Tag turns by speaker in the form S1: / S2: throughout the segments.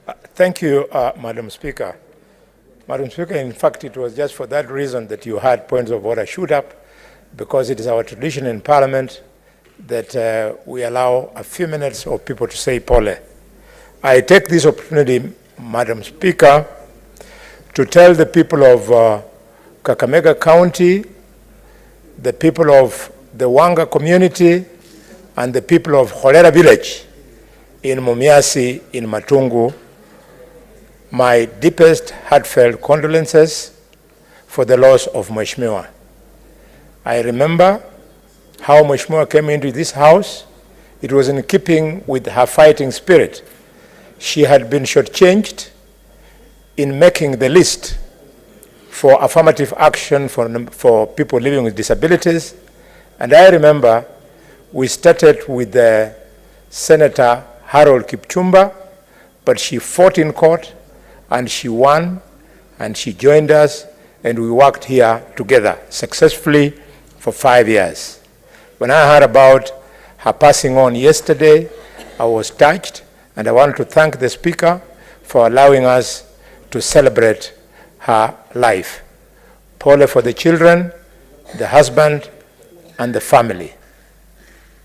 S1: Thank you, Madam Speaker. Madam Speaker, in fact, it was just for that reason that you had points of order shoot up, because it is our tradition in Parliament that we allow a few minutes of people to say pole. I take this opportunity, Madam Speaker, to tell the people of Kakamega County, the people of the Wanga community, and the people of Holera village in Mumiasi in Matungu, my deepest heartfelt condolences for the loss of Mheshimiwa. I remember how Mheshimiwa came into this house. It was in keeping with her fighting spirit. She had been shortchanged in making the list for affirmative action for people living with disabilities. And I remember we started with Senator Harold Kipchumba, but she fought in court and she won and she joined us, and we worked here together successfully for 5 years. When I heard about her passing on yesterday, I was touched, and I want to thank the Speaker for allowing us to celebrate her life. Pole for the children, the husband, and the family.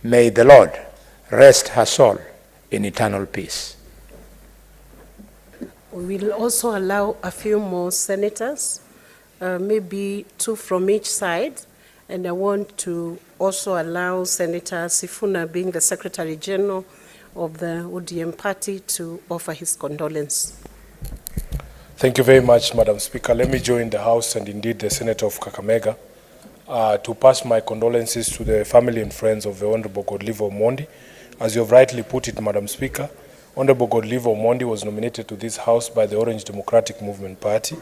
S1: May the Lord rest her soul in eternal peace.
S2: We will also allow a few more senators, maybe 2 from each side, and I want to also allow Senator Sifuna, being the Secretary General of the ODM party, to offer his condolence.
S3: Thank you very much, Madam Speaker. Let me join the House and indeed the Senator of Kakamega to pass my condolences to the family and friends of the Honorable Godiva Omondi. As you have rightly put it, Madam Speaker, Honorable Godiva Omondi was nominated to this House by the Orange Democratic Movement Party.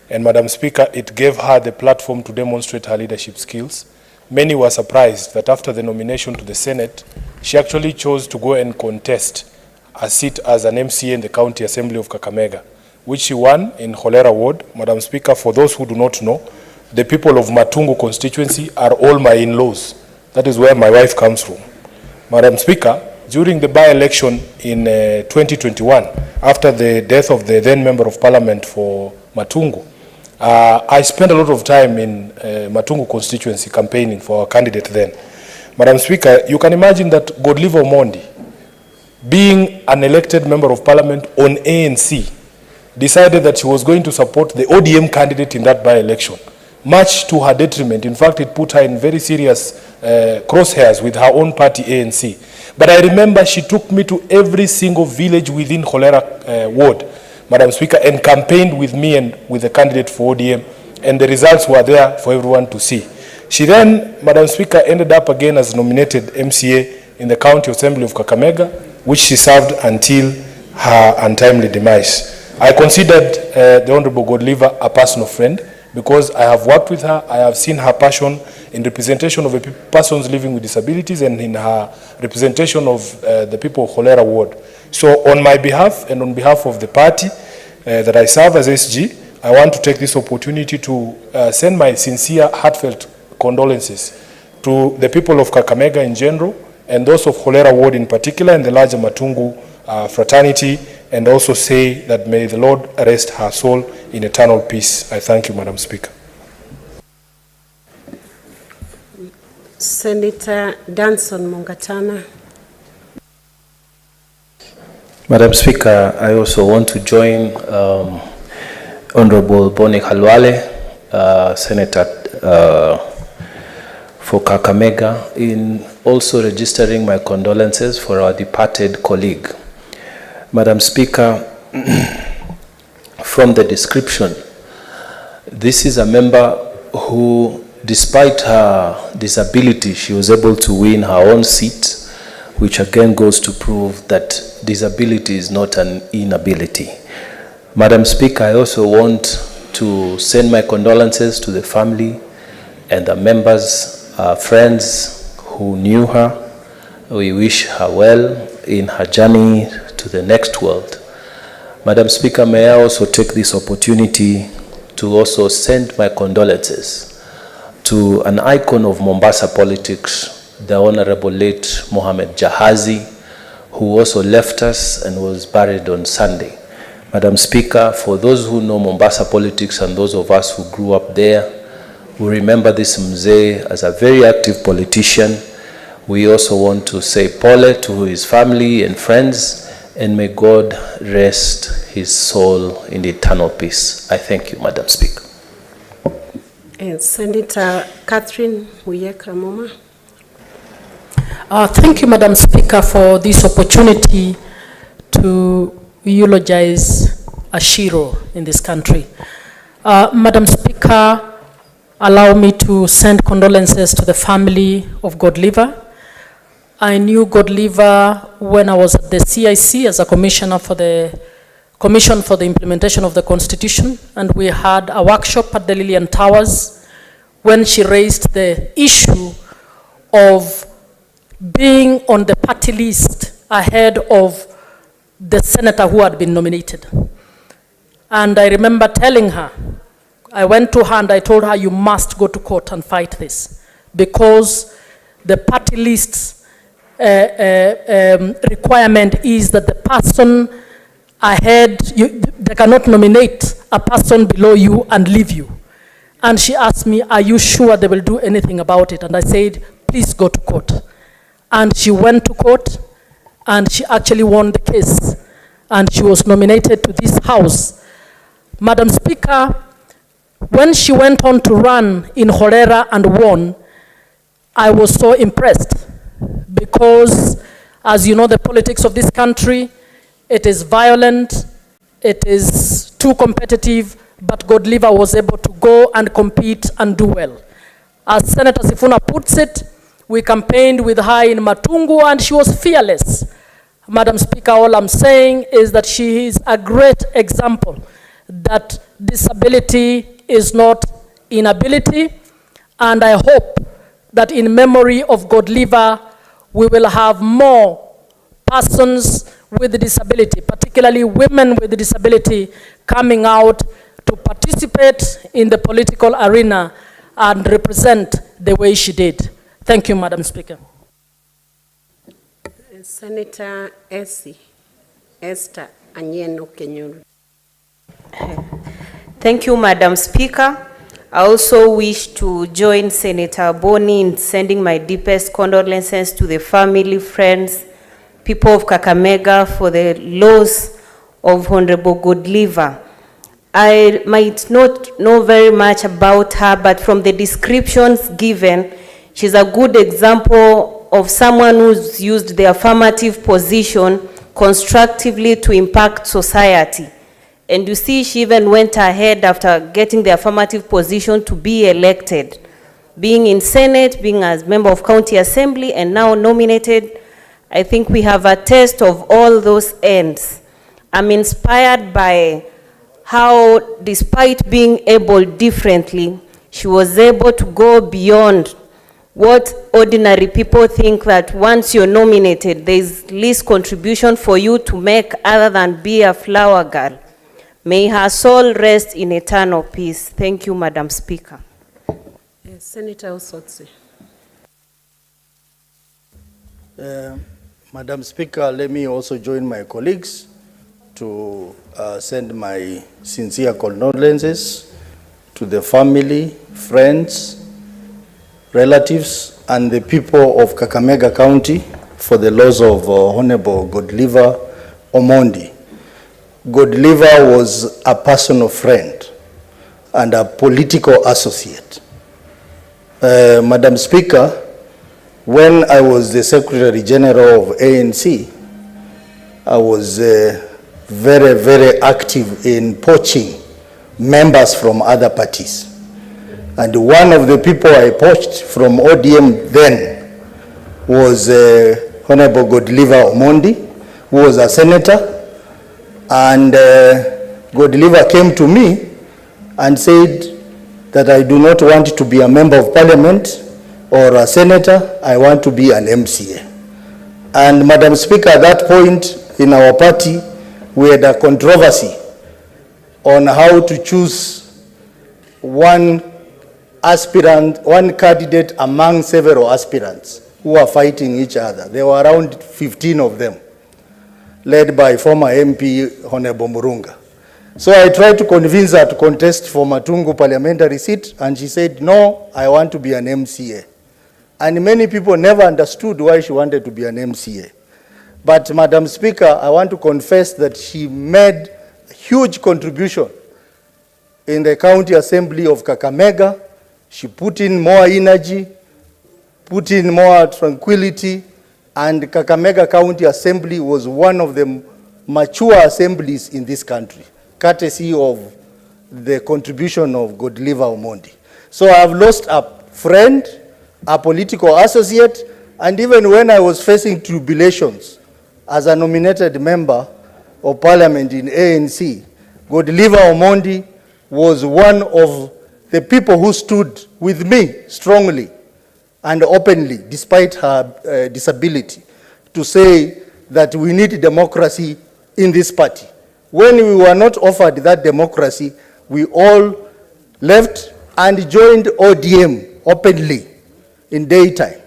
S3: And Madam Speaker, it gave her the platform to demonstrate her leadership skills. Many were surprised that after the nomination to the Senate, she actually chose to go and contest a seat as an MCA in the County Assembly of Kakamega, which she won in Holera Ward. Madam Speaker, for those who do not know, the people of Matungu constituency are all my in-laws. That is where my wife comes from. Madam Speaker, during the by-election in 2021, after the death of the then Member of Parliament for Matungu, I spent a lot of time in Matungu constituency campaigning for our candidate then. Madam Speaker, you can imagine that Godiva Omondi, being an elected Member of Parliament on ANC, decided that she was going to support the ODM candidate in that by-election, much to her detriment. In fact, it put her in very serious crosshairs with her own party, ANC. But I remember she took me to every single village within Holera ward, Madam Speaker, and campaigned with me and with the candidate for ODM, and the results were there for everyone to see. She then, Madam Speaker, ended up again as nominated MCA in the County Assembly of Kakamega, which she served until her untimely demise. I considered the Honorable Godiva a personal friend, because I have worked with her. I have seen her passion in representation of the persons living with disabilities and in her representation of the people of Holera Ward. So on my behalf and on behalf of the party that I serve as SG, I want to take this opportunity to send my sincere, heartfelt condolences to the people of Kakamega in general, and those of Holera Ward in particular, and the larger Matungu fraternity, and also say that may the Lord rest her soul in eternal peace. I thank you, Madam Speaker.
S2: Senator Danson Mungatana.
S4: Madam Speaker, I also want to join Honorable Boni Khalwale, Senator for Kakamega, in also registering my condolences for our departed colleague. Madam Speaker, from the description, this is a member who, despite her disability, she was able to win her own seat, which again goes to prove that disability is not an inability. Madam Speaker, I also want to send my condolences to the family and the members, friends who knew her. We wish her well in her journey to the next world. Madam Speaker, may I also take this opportunity to also send my condolences to an icon of Mombasa politics, the Honorable late Mohamed Jahazi, who also left us and was buried on Sunday. Madam Speaker, for those who know Mombasa politics and those of us who grew up there, we remember this mzee as a very active politician. We also want to say pole to his family and friends, and may God rest his soul in eternal peace. I thank you, Madam Speaker.
S2: And Senator Catherine Uyeka Moma.
S5: Thank you, Madam Speaker, for this opportunity to eulogize a hero in this country. Madam Speaker, allow me to send condolences to the family of Godiva. I knew Godiva when I was at the CIC as a commissioner for the Commission for the Implementation of the Constitution, and we had a workshop at the Lillian Towers when she raised the issue of being on the party list ahead of the senator who had been nominated. And I remember telling her, I went to her and I told her, you must go to court and fight this, because the party list requirement is that the person ahead, they cannot nominate a person below you and leave you. And she asked me, are you sure they will do anything about it? And I said, please go to court. And she went to court, and she actually won the case. And she was nominated to this house. Madam Speaker, when she went on to run in Horera and won, I was so impressed, because, as you know, the politics of this country, it is violent, it is too competitive, but Godiva was able to go and compete and do well. As Senator Sifuna puts it, we campaigned with her in Matungu and she was fearless. Madam Speaker, all I'm saying is that she is a great example that disability is not inability, and I hope that in memory of Godiva, we will have more persons with disability, particularly women with disability, coming out to participate in the political arena and represent the way she did. Thank you, Madam Speaker.
S2: Senator Esther Anyeno Kenyuru.
S6: Thank you, Madam Speaker. I also wish to join Senator Boni in sending my deepest condolences to the family, friends, people of Kakamega for the loss of Honorable Godiva. I might not know very much about her, but from the descriptions given, she's a good example of someone who's used the affirmative position constructively to impact society. And you see, she even went ahead after getting the affirmative position to be elected, being in Senate, being as member of County Assembly, and now nominated. I think we have a taste of all those ends. I'm inspired by how, despite being able differently, she was able to go beyond what ordinary people think, that once you're nominated, there's least contribution for you to make other than be a flower girl. May her soul rest in eternal peace. Thank you, Madam Speaker.
S2: Yes, Senator Osotsi.
S7: Madam Speaker, let me also join my colleagues to send my sincere condolences to the family, friends, relatives, and the people of Kakamega County for the loss of Honorable Godiva Omondi. Godiva was a personal friend and a political associate. Madam Speaker, when I was the Secretary General of ANC, I was very, very active in poaching members from other parties. And one of the people I poached from ODM then was Honorable Godiva Omondi, who was a senator. And Godiva came to me and said that I do not want to be a member of parliament or a senator, I want to be an MCA. And Madam Speaker, at that point in our party, we had a controversy on how to choose one aspirant, one candidate among several aspirants who are fighting each other. There were around 15 of them, led by former MP Honorable Murunga. So I tried to convince her to contest for Matungu parliamentary seat, and she said, no, I want to be an MCA. And many people never understood why she wanted to be an MCA. But Madam Speaker, I want to confess that she made a huge contribution in the County Assembly of Kakamega. She put in more energy, put in more tranquility, and Kakamega County Assembly was one of the mature assemblies in this country, courtesy of the contribution of Godiva Omondi. So I have lost a friend, a political associate, and even when I was facing tribulations as a nominated member of parliament in ANC, Godiva Omondi was one of the people who stood with me strongly and openly, despite her disability, to say that we need democracy in this party. When we were not offered that democracy, we all left and joined ODM openly in daytime.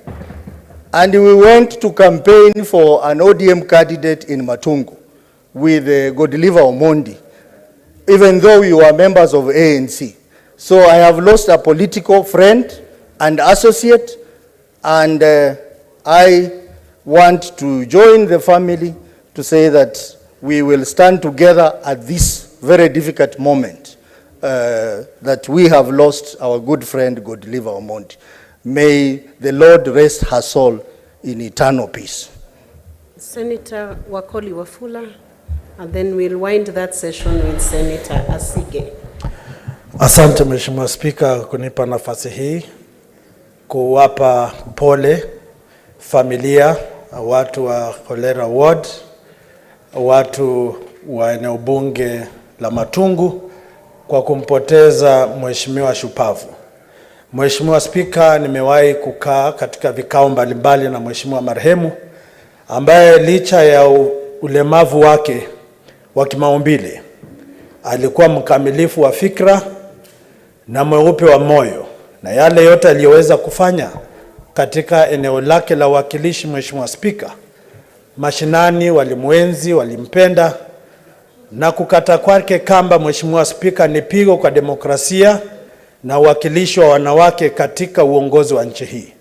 S7: And we went to campaign for an ODM candidate in Matungu with Godiva Omondi, even though we were members of ANC. So I have lost a political friend and associate, and I want to join the family to say that we will stand together at this very difficult moment that we have lost our good friend Godiva Omondi. May the Lord rest her soul in eternal peace.
S2: Senator Wakoli Wafula, and then we'll wind that session with Senator Asige.
S8: Asante Mheshimiwa Spika kunipa nafasi hii kuwapa pole familia, watu wa Kolera Ward, watu wa eneo bunge la Matungu kwa kumpoteza mheshimiwa shupavu. Mheshimiwa Spika, nimewahi kukaa katika vikao mbalimbali na mheshimiwa marehemu ambaye licha ya ulemavu wake wa kimaumbile alikuwa mkamilifu wa fikra na mweupe wa moyo, na yale yote aliyoweza kufanya katika eneo lake la wakilishi. Mheshimiwa Spika, mashinani walimwenzi, walimpenda, na kukata kwake kamba Mheshimiwa Spika ni pigo kwa demokrasia na uwakilishi wa wanawake katika uongozi wa nchi hii.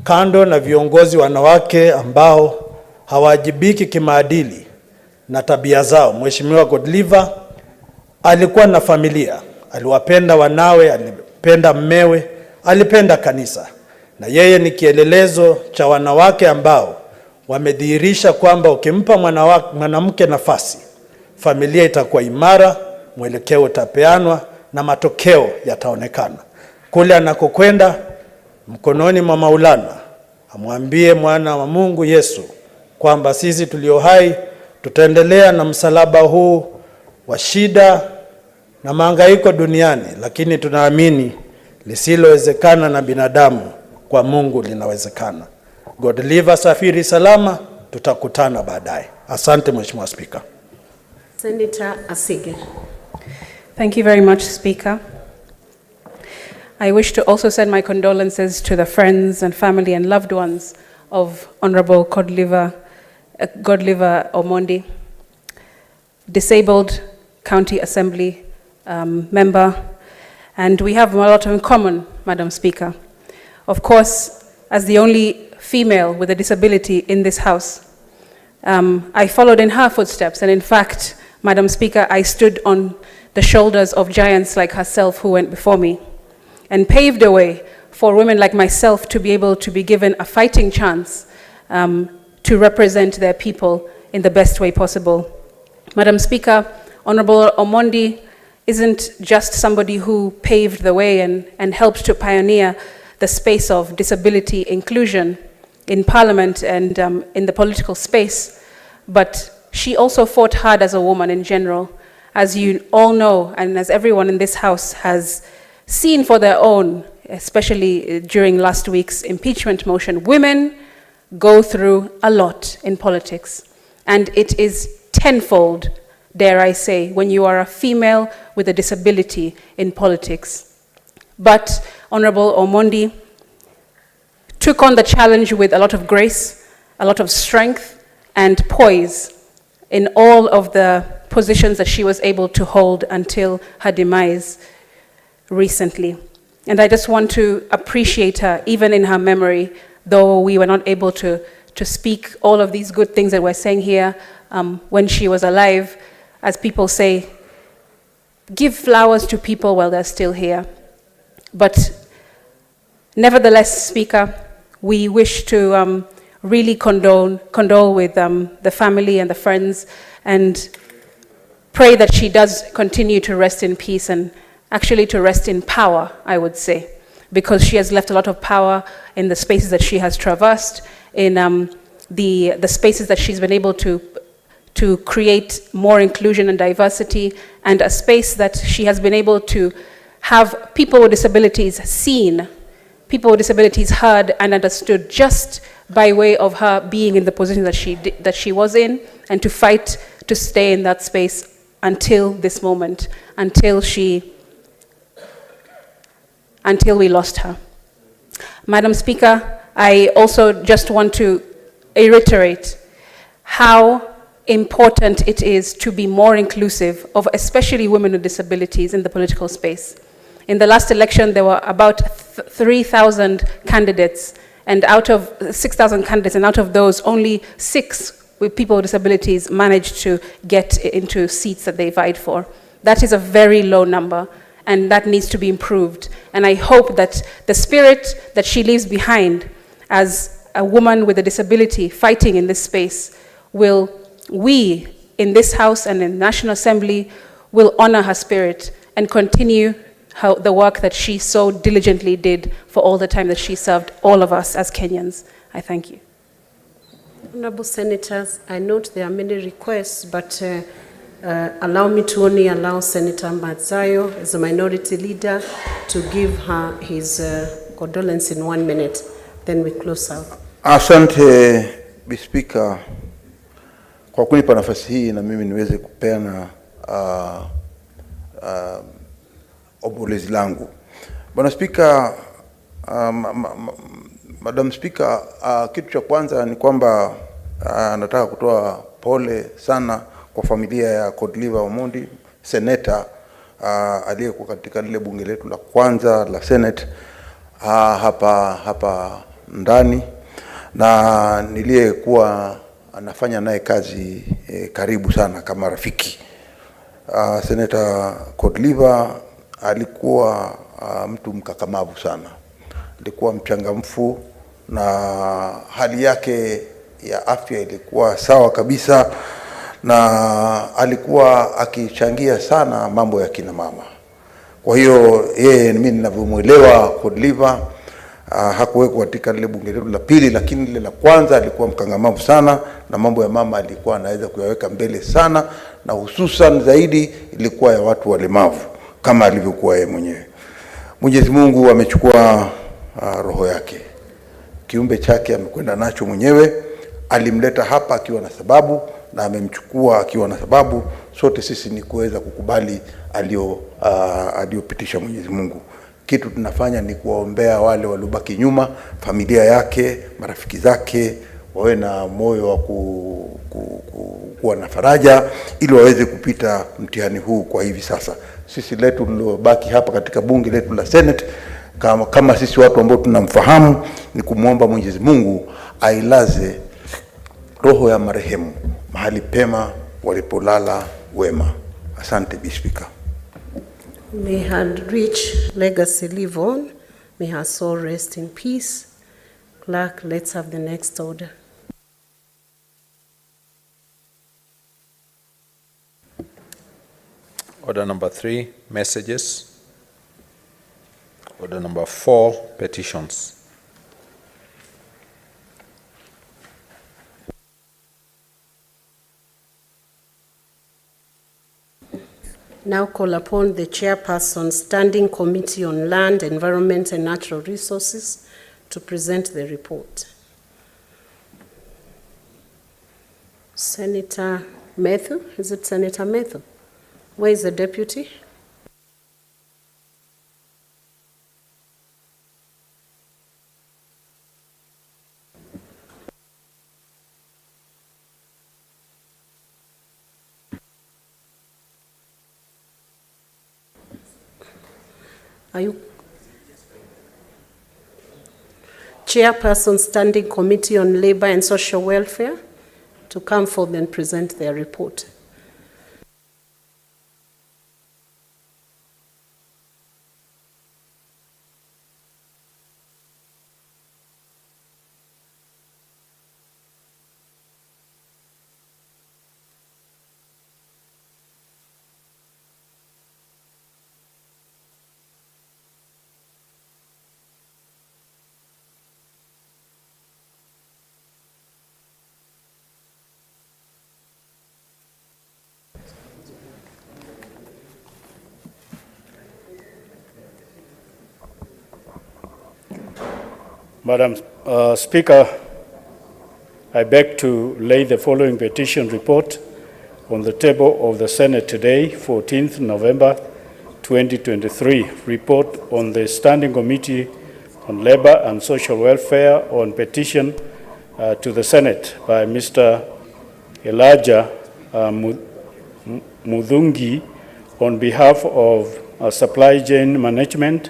S8: Kando na viongozi wanawake ambao hawajibiki kimaadili na tabia zao, Mheshimiwa Godiva alikuwa na familia, aliwapenda wanawe, alipenda mmewe, alipenda kanisa, na yeye ni kielelezo cha wanawake ambao wamedhihirisha kwamba ukimpa mwanamke nafasi, familia itakuwa imara, mwelekeo utapeanwa na matokeo yataonekana. Kule anakokwenda mkononi mwa Maulana, amwambie mwana wa Mungu Yesu kwamba sisi tulio hai tutaendelea na msalaba huu wa shida na mahangaiko duniani, lakini tunaamini lisilowezekana na binadamu kwa Mungu linawezekana. Godiva, safiri salama, tutakutana baadaye. Asante Mheshimiwa Spika.
S2: Senator Asige.
S9: Thank you very much, Speaker. I wish to also send my condolences to the friends and family and loved ones of Honorable Godiva Omondi, disabled County Assembly member, and we have a lot in common, Madam Speaker. Of course, as the only female with a disability in this House, I followed in her footsteps, and in fact, Madam Speaker, I stood on the shoulders of giants like herself who went before me and paved the way for women like myself to be able to be given a fighting chance to represent their people in the best way possible. Madam Speaker, Honorable Omondi isn't just somebody who paved the way and helped to pioneer the space of disability inclusion in Parliament and in the political space, but she also fought hard as a woman in general. As you all know, and as everyone in this House has seen for their own, especially during last week's impeachment motion, women go through a lot in politics. And it is tenfold, dare I say, when you are a female with a disability in politics. But Honorable Omondi took on the challenge with a lot of grace, a lot of strength, and poise. in all of the positions that she was able to hold until her demise recently. And I just want to appreciate her, even in her memory, though we were not able to speak all of these good things that we're saying here when she was alive. As people say, give flowers to people while they're still here. But nevertheless, Speaker, we wish to really condole with the family and the friends, and pray that she does continue to rest in peace, and actually to rest in power, I would say, because she has left a lot of power in the spaces that she has traversed, in the spaces that she's been able to create more inclusion and diversity, and a space that she has been able to have people with disabilities seen, people with disabilities heard and understood, just by way of her being in the position that she was in, and to fight to stay in that space until this moment, until we lost her. Madam Speaker, I also just want to reiterate how important it is to be more inclusive of especially women with disabilities in the political space. In the last election, there were about 3,000 candidates, and out of 6,000 candidates, and out of those, only 6 with people with disabilities managed to get into seats that they vied for. That is a very low number, and that needs to be improved. And I hope that the spirit that she leaves behind as a woman with a disability fighting in this space, we in this House and in the National Assembly will honor her spirit and continue the work that she so diligently did for all the time that she served all of us as Kenyans. I thank you.
S2: Honorable Senators, I note there are many requests, but allow me to only allow Senator Matzayo, as a minority leader, to give her his condolence in 1 minute. Then we close out.
S10: Asante, Speaker, kwa kunipa nafasi hii na mimi niweze kupeana ombolezi langu. Bwana Speaker, Madam Speaker, kitu cha kwanza ni kwamba nataka kutoa pole sana kwa familia ya Godiva Omondi, seneta aliyekuwa katika lile bunge letu la kwanza la Senate hapa ndani, na niliyekuwa anafanya naye kazi karibu sana kama rafiki. Senator Godiva alikuwa mtu mkakamavu sana, alikuwa mchangamfu, na hali yake ya afya ilikuwa sawa kabisa, na alikuwa akichangia sana mambo ya kina mama. Kwa hiyo yeye, mimi ninavyomuelewa Godiva, hakuwekwa katika lile bunge letu la pili, lakini lile la kwanza alikuwa mkangamavu sana, na mambo ya mama alikuwa anaweza kuyaweka mbele sana, na hususan zaidi ilikuwa ya watu walemavu kama alivyokuwa yeye mwenyewe. Mwenyezi Mungu amechukua roho yake, kiumbe chake amekwenda nacho mwenyewe. Alimleta hapa akiwa na sababu, na amemchukua akiwa na sababu. Sote sisi ni kuweza kukubali aliopitisha Mwenyezi Mungu. Kitu tunafanya ni kuwaombea wale waliobaki nyuma, familia yake, marafiki zake, wawe na moyo wa kuwa na faraja, ili waweze kupita mtihani huu kwa hivi sasa. Sisi letu tuliobaki hapa katika bunge letu la Senate, kama sisi watu ambao tunamfahamu, ni kumuomba Mwenyezi Mungu ailaze roho ya marehemu mahali pema walipolala wema. Asante, Speaker.
S2: May her rich legacy live on. May her soul rest in peace. Clerk, let's have the next order.
S11: Order number 3, messages. Order number 4, petitions.
S2: Now call upon the Chairperson, Standing Committee on Land, Environment and Natural Resources, to present the report. Senator Matthew, is it Senator Matthew? Where is the deputy? Are you? Chairperson, Standing Committee on Labor and Social Welfare, to come forward and present their report.
S12: Madam Speaker, I beg to lay the following petition report on the table of the Senate today, 14th November 2023. Report on the Standing Committee on Labor and Social Welfare on petition to the Senate by Mr. Elijah Mudhungi on behalf of Supply Chain Management,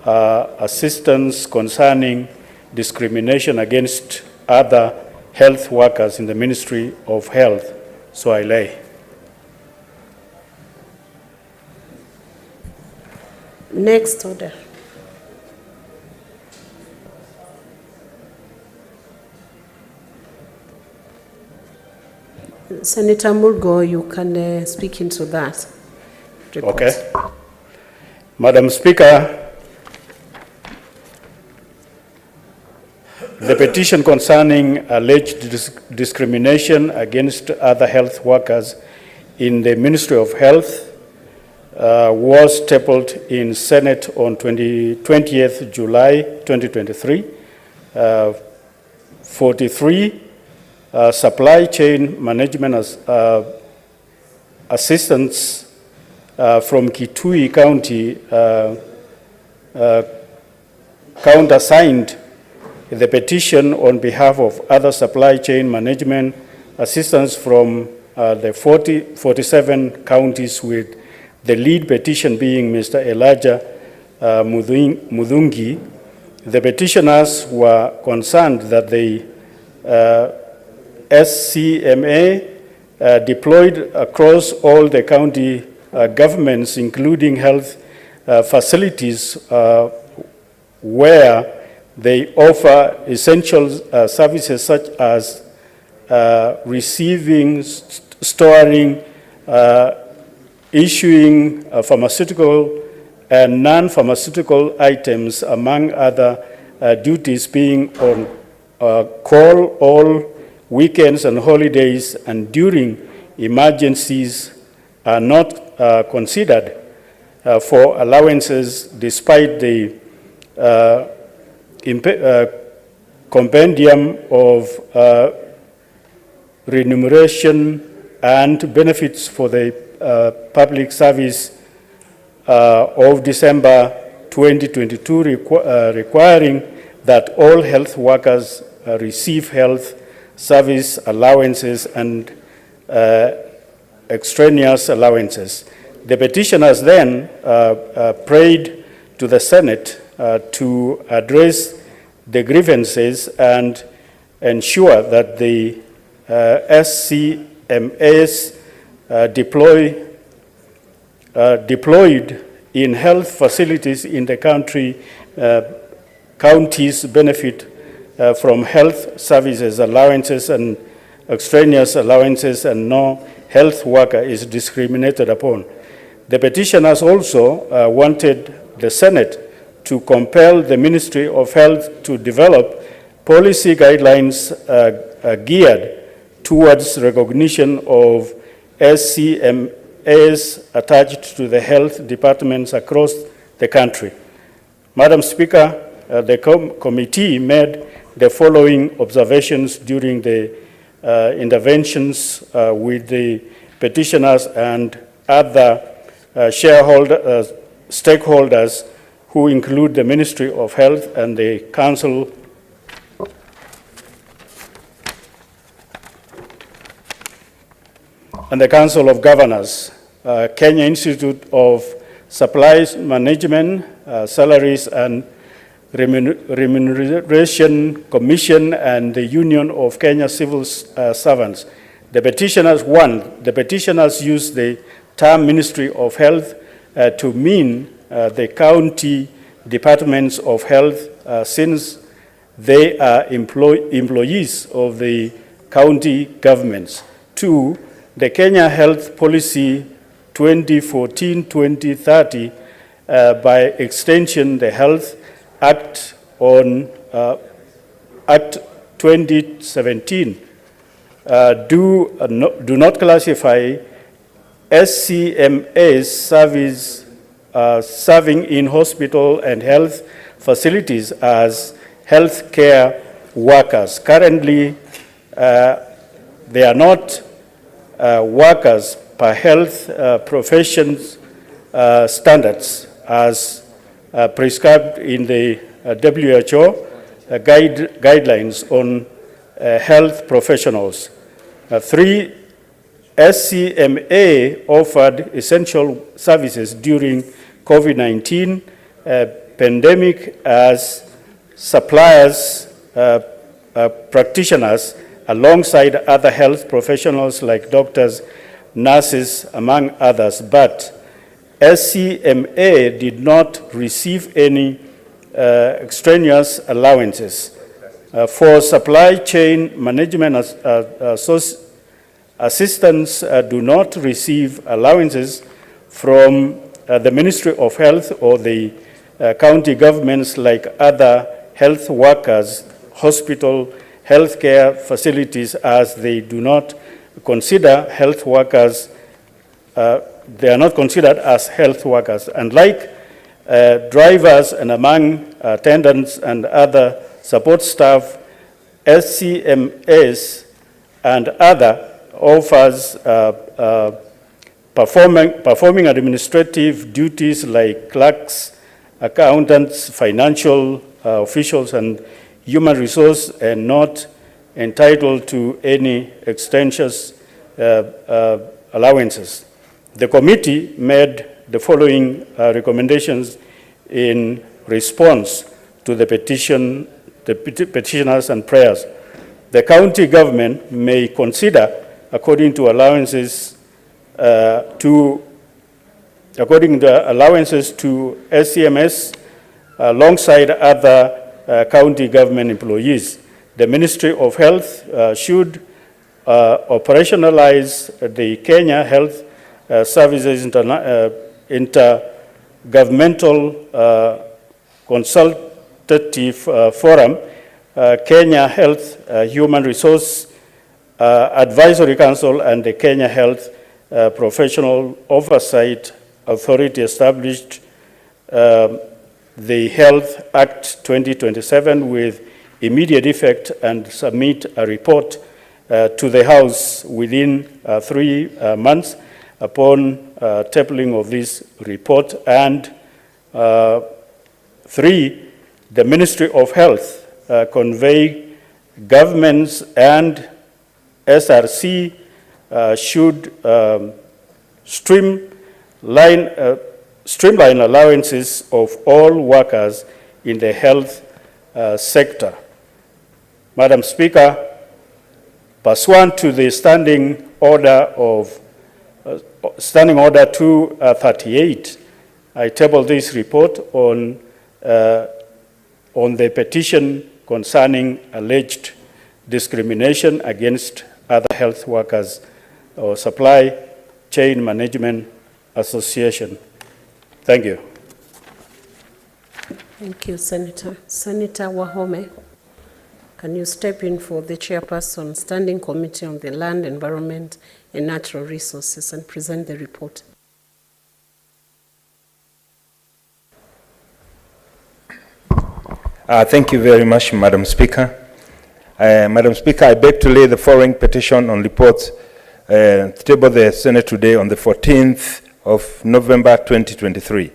S12: assistance concerning discrimination against other health workers in the Ministry of Health. So I lay.
S2: Next order. Senator Murgo, you can speak into that report.
S12: Okay. Madam Speaker, the petition concerning alleged discrimination against other health workers in the Ministry of Health was tabled in Senate on 20th July 2023. 43 supply chain management assistants from Kitui County countersigned the petition on behalf of other supply chain management assistants from the 47 counties, with the lead petition being Mr. Elijah Mudhungi. The petitioners were concerned that the SCMA deployed across all the county governments, including health facilities where they offer essential services such as receiving, storing, issuing pharmaceutical and non-pharmaceutical items, among other duties, being on call all weekends and holidays, and during emergencies are not considered for allowances, despite the compendium of remuneration and benefits for the public service of December 2022, requiring that all health workers receive health service allowances and extraneous allowances. The petitioners then prayed to the Senate to address the grievances and ensure that the SCMAs deployed in health facilities in the country, counties benefit from health services allowances and extraneous allowances, and no health worker is discriminated upon. The petitioners also wanted the Senate to compel the Ministry of Health to develop policy guidelines geared towards recognition of SCMAs attached to the health departments across the country. Madam Speaker, the committee made the following observations during the interventions with the petitioners and other stakeholders, who include the Ministry of Health and the Council of Governors, Kenya Institute of supplies management, salaries and Remuneration Commission and the Union of Kenya Civil Servants. The petitioners, the petitioners use the term Ministry of Health to mean the county departments of health since they are employees of the county governments. 2, the Kenya Health Policy 2014-2030, by extension the Health Act on Act 2017, do not classify SCMAs serving in hospital and health facilities as healthcare workers. Currently, they are not workers per health professions standards as prescribed in the WHO guidelines on health professionals. 3, SCMA offered essential services during COVID-19 pandemic as suppliers, practitioners, alongside other health professionals like doctors, nurses, among others. But SCMA did not receive any extraneous allowances. For supply chain management assistants do not receive allowances from the Ministry of Health or the county governments like other health workers, hospital, healthcare facilities, as they do not consider health workers, they are not considered as health workers. And like drivers and among attendants and other support staff, SCMAs and other offers performing administrative duties like clerks, accountants, financial officials, and human resource, and not entitled to any extraneous allowances. The committee made the following recommendations in response to the petitioners and prayers. The county government may consider, according to allowances to SCMS alongside other county government employees. The Ministry of Health should operationalize the Kenya Health Services Intergovernmental Consultative Forum, Kenya Health Human Resource Advisory Council, and the Kenya Health Professional Oversight Authority established the Health Act 2027 with immediate effect and submit a report to the House within 3 months upon tabling of this report. And 3, the Ministry of Health convey governments and SRC should streamline allowances of all workers in the health sector. Madam Speaker, pursuant to the Standing Order 238, I table this report on the petition concerning alleged discrimination against other health workers or Supply Chain Management Association. Thank you.
S2: Thank you, Senator. Senator Wahome, can you step in for the chairperson, Standing Committee on the Land, Environment and Natural Resources, and present the report?
S1: Thank you very much, Madam Speaker. Madam Speaker, I beg to lay the following petition on reports tabled the Senate today on the 14th of November 2023.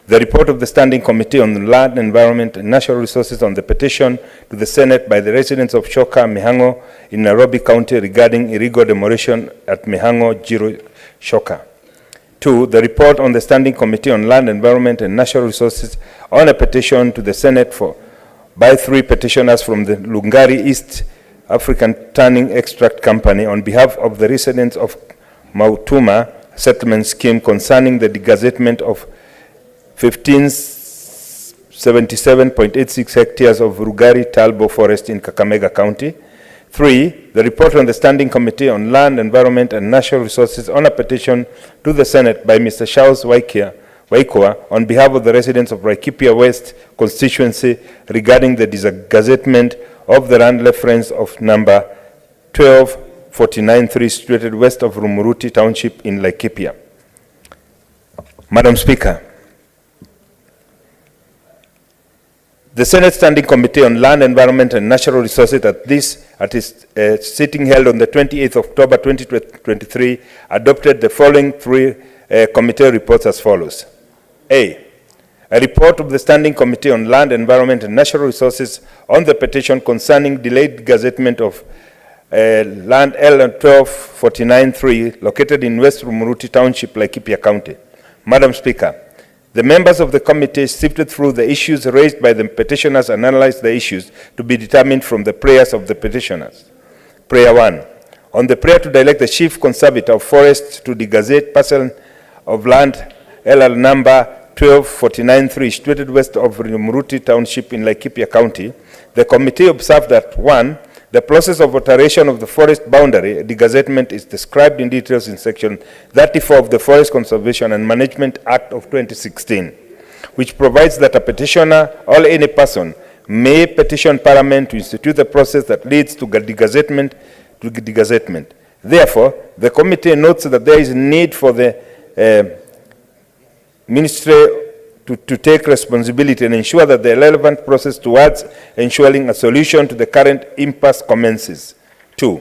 S1: The report of the Standing Committee on Land, Environment and Natural Resources on the petition to the Senate by the residents of Shoka, Mihango in Nairobi County regarding illegal demolition at Mihango, Jiro, Shoka. 2, the report on the Standing Committee on Land, Environment and Natural Resources on a petition to the Senate by 3 petitioners from the Lungari East African Tanning Extract Company on behalf of the residents of Mautuma settlement scheme concerning the degazettement of 1577.86 hectares of Rugari Talbo Forest in Kakamega County. 3, the report on the Standing Committee on Land, Environment and Natural Resources on a petition to the Senate by Mr. Charles Waikoa on behalf of the residents of Laikipia West constituency regarding the degazettement of the land reference of number 12493 situated west of Rumuruti Township in Laikipia. Madam Speaker, the Senate Standing Committee on Land, Environment and Natural Resources at its sitting held on the 28th of October 2023 adopted the following 3 committee reports as follows. A report of the Standing Committee on Land, Environment and Natural Resources on the petition concerning delayed gazettement of land L12493 located in West Rumuruti Township, Laikipia County. Madam Speaker, the members of the committee sifted through the issues raised by the petitioners and analyzed the issues to be determined from the prayers of the petitioners. Prayer 1. On the prayer to direct the Chief Conservator of Forests to degazette parcel of land LL number 12493 situated west of Rumuruti Township in Laikipia County, the committee observed that 1. The process of alteration of the forest boundary degazettement is described in details in Section 34 of the Forest Conservation and Management Act of 2016, which provides that a petitioner or any person may petition Parliament to institute the process that leads to degazettement. Therefore, the committee notes that there is need for the Ministry to take responsibility and ensure that the relevant process towards ensuring a solution to the current impasse commences. 2.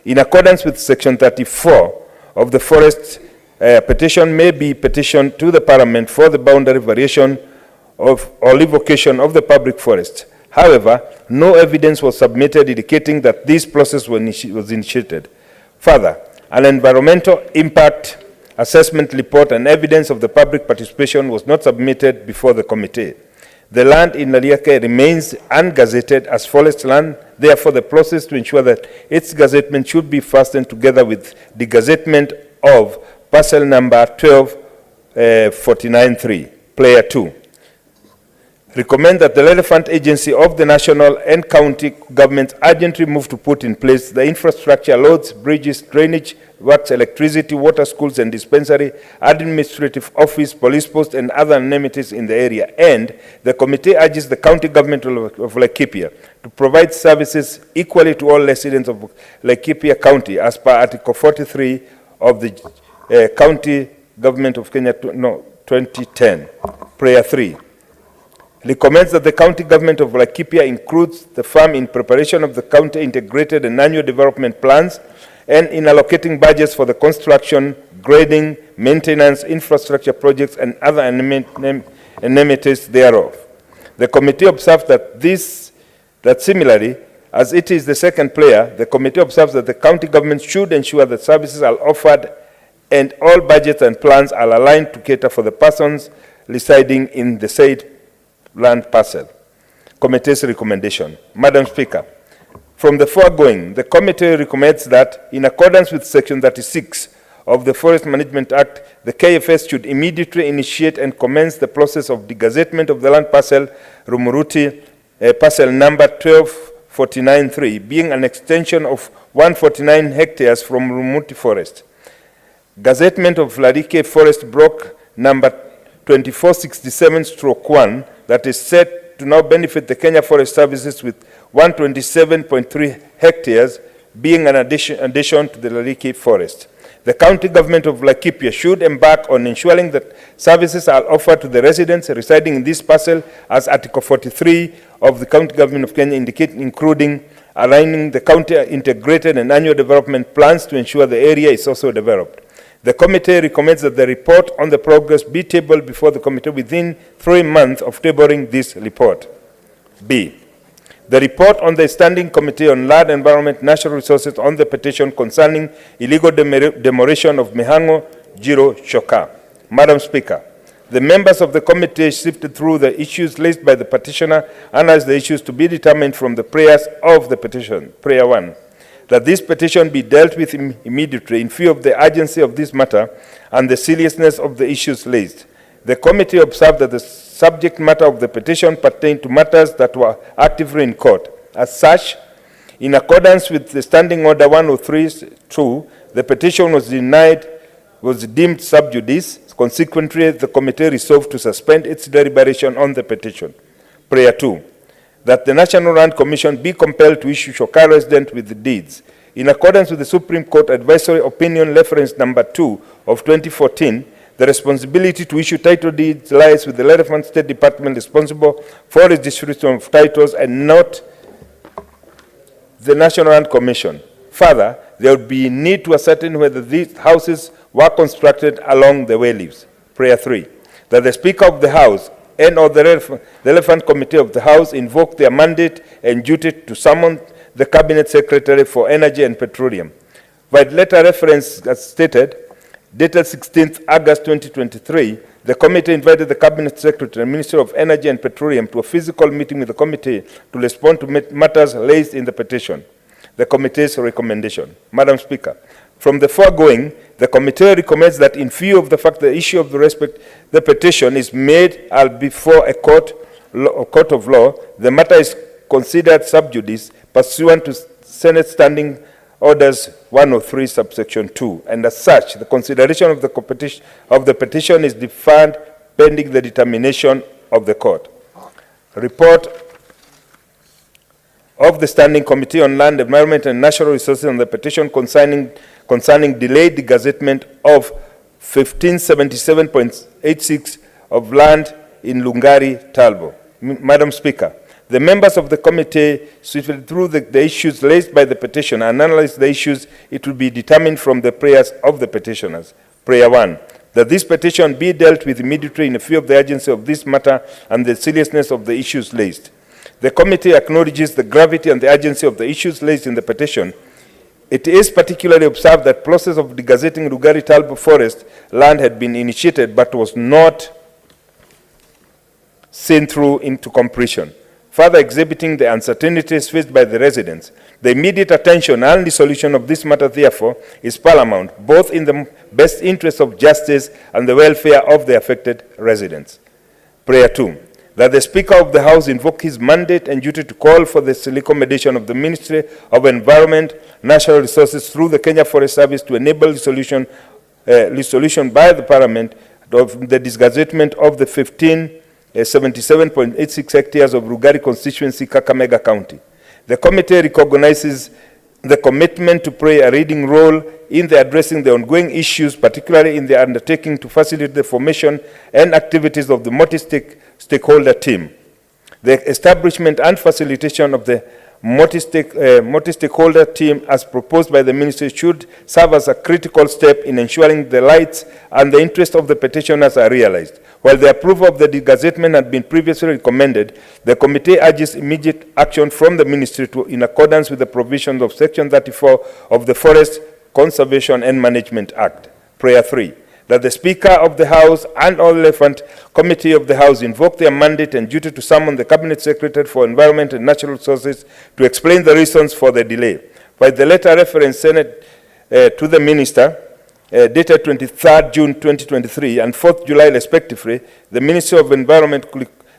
S1: In accordance with Section 34 of the Forest, petition may be petitioned to the Parliament for the boundary variation of or revocation of the public forest. However, no evidence was submitted indicating that this process was initiated. Further, an environmental impact assessment report and evidence of the public participation was not submitted before the committee. The land in Laliake remains ungazetted as forest land. Therefore, the process to ensure that its gazettement should be fastened together with the gazettement of parcel number 12493. Player 2. Recommend that the relevant agency of the national and county governments urgently move to put in place the infrastructure, roads, bridges, drainage, works, electricity, water, schools and dispensary, administrative office, police post and other amenities in the area. And the committee urges the county government of Laikipia to provide services equally to all residents of Laikipia County as per Article 43 of the County Government of Kenya 2010. Prayer 3. Recommends that the county government of Laikipia includes the firm in preparation of the county integrated and annual development plans and in allocating budgets for the construction, grading, maintenance, infrastructure projects, and other amenities thereof. The committee observes that similarly, as it is the second player, the committee observes that the county government should ensure that services are offered and all budgets and plans are aligned to cater for the persons residing in the said land parcel. Committee's recommendation. Madam Speaker, from the foregoing, the committee recommends that, in accordance with Section 36 of the Forest Management Act, the KFS should immediately initiate and commence the process of degazettement of the land parcel Rumuruti, parcel number 12493, being an extension of 149 hectares from Rumuruti Forest. Gazettement of Ladike Forest block number 2467/1 that is set to now benefit the Kenya Forest Services with 127.3 hectares, being an addition to the Ladike Forest. The county government of Laikipia should embark on ensuring that services are offered to the residents residing in this parcel as Article 43 of the County Government of Kenya indicates, including aligning the county integrated and annual development plans to ensure the area is also developed. The committee recommends that the report on the progress be tabled before the committee within 3 months of tabling this report. B. The report on the Standing Committee on Land, Environment, Natural Resources on the petition concerning illegal demolition of Mihango Jiro Shoka. Madam Speaker, the members of the committee sifted through the issues raised by the petitioner and as the issues to be determined from the prayers of the petition. Prayer 1, that this petition be dealt with immediately in view of the urgency of this matter and the seriousness of the issues raised. The committee observed that the subject matter of the petition pertained to matters that were actively in court. As such, in accordance with the Standing Order 103-2, the petition was deemed sub judice. Consequently, the committee resolved to suspend its deliberation on the petition. Prayer 2, that the National Land Commission be compelled to issue Shoka resident with the deeds. In accordance with the Supreme Court Advisory Opinion Reference Number 2 of 2014, the responsibility to issue title deeds lies with the relevant State Department responsible for its distribution of titles and not the National Land Commission. Further, there would be a need to ascertain whether these houses were constructed along the wayleaves. Prayer 3, that the Speaker of the House and or the relevant committee of the House invoke their mandate and duty to summon the Cabinet Secretary for Energy and Petroleum. By letter reference, as stated, dated 16th August 2023, the committee invited the Cabinet Secretary and Minister of Energy and Petroleum to a physical meeting with the committee to respond to matters raised in the petition. The committee's recommendation. Madam Speaker, from the foregoing, the committee recommends that in view of the fact the issue of the petition is made before a court of law, the matter is considered sub judice pursuant to Senate Standing Orders 103 subsection 2, and as such, the consideration of the petition is deferred pending the determination of the court. Report of the Standing Committee on Land, Environment and Natural Resources on the petition concerning delayed gazettement of 1577.86 of land in Lungari, Talbo. Madam Speaker, the members of the committee sifted through the issues raised by the petitioner and analyzed the issues. It will be determined from the prayers of the petitioners. Prayer 1, that this petition be dealt with immediately in view of the urgency of this matter and the seriousness of the issues raised. The committee acknowledges the gravity and the urgency of the issues raised in the petition. It is particularly observed that process of degazetting Lugari Talbo forest land had been initiated but was not seen through into completion, further exhibiting the uncertainties faced by the residents. The immediate attention and resolution of this matter, therefore, is paramount, both in the best interest of justice and the welfare of the affected residents. Prayer 2, that the Speaker of the House invoke his mandate and duty to call for the recommendation of the Ministry of Environment, Natural Resources through the Kenya Forest Service to enable resolution by the Parliament of the disgazettement of the 77.86 hectares of Lugari constituency, Kakamega County. The committee recognizes the commitment to play a leading role in addressing the ongoing issues, particularly in the undertaking to facilitate the formation and activities of the multi-stakeholder team. The establishment and facilitation of the multi-stakeholder team as proposed by the ministry should serve as a critical step in ensuring the rights and the interests of the petitioners are realized. While the approval of the degazettement had been previously recommended, the committee urges immediate action from the ministry in accordance with the provisions of Section 34 of the Forest Conservation and Management Act. Prayer 3, that the Speaker of the House and all relevant committee of the House invoke their mandate and duty to summon the Cabinet Secretary for Environment and Natural Resources to explain the reasons for the delay. By the letter reference Senate to the Minister, dated 23rd June 2023 and 4th July respectively, the Ministry of Environment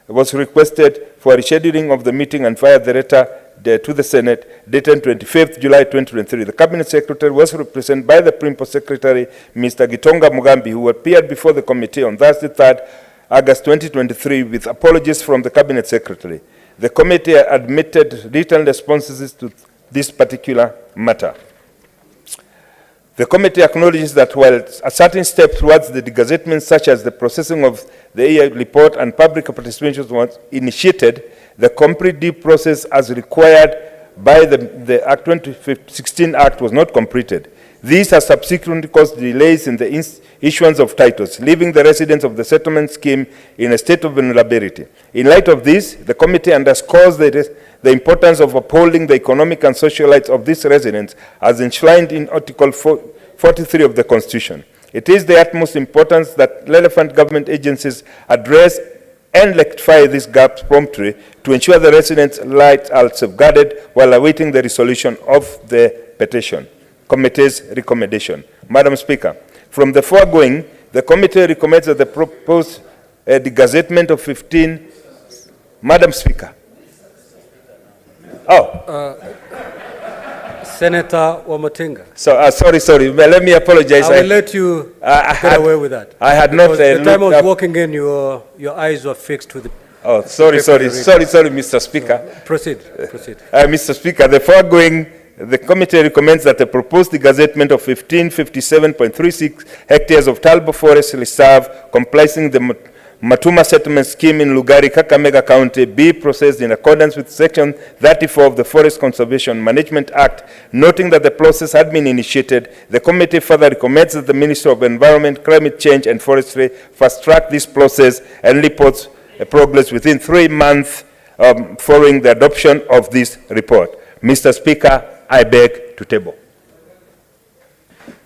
S1: was requested for rescheduling of the meeting and via the letter to the Senate, dated 25th July 2023. The Cabinet Secretary was represented by the Principal Secretary, Mr. Gitonga Mugambi, who appeared before the committee on Thursday, 3rd August 2023, with apologies from the Cabinet Secretary. The committee admitted written responses to this particular matter. The committee acknowledges that while a certain step towards the degazettement, such as the processing of the AI report and public participation was initiated, the complete due process as required by the Act 2016 Act was not completed. These have subsequently caused delays in the issuance of titles, leaving the residents of the settlement scheme in a state of vulnerability. In light of this, the committee underscores the importance of upholding the economic and social rights of these residents as enshrined in Article 43 of the Constitution. It is the utmost importance that relevant government agencies address and rectify these gaps promptly to ensure the residents' rights are safeguarded while awaiting the resolution of the petition. Committee's recommendation. Madam Speaker, from the foregoing, the committee recommends that the proposed degazettement of 15... Madam Speaker.
S13: Senator Wamatinga.
S1: So, sorry. Let me apologize.
S13: I will let you get away with that.
S1: I had not
S13: the time I was walking in, your eyes were fixed to the...
S1: Oh, sorry, Mr. Speaker.
S13: Proceed.
S1: Mr. Speaker, the foregoing, the committee recommends that the proposed degazettement of 1557.36 hectares of Talbot Forest Reserve comprising the Matuma Settlement Scheme in Lugari, Kakamega County be processed in accordance with Section 34 of the Forest Conservation Management Act. Noting that the process had been initiated, the committee further recommends that the Ministry of Environment, Climate Change and Forestry fast-track this process and reports progress within 3 months following the adoption of this report. Mr. Speaker, I beg to table.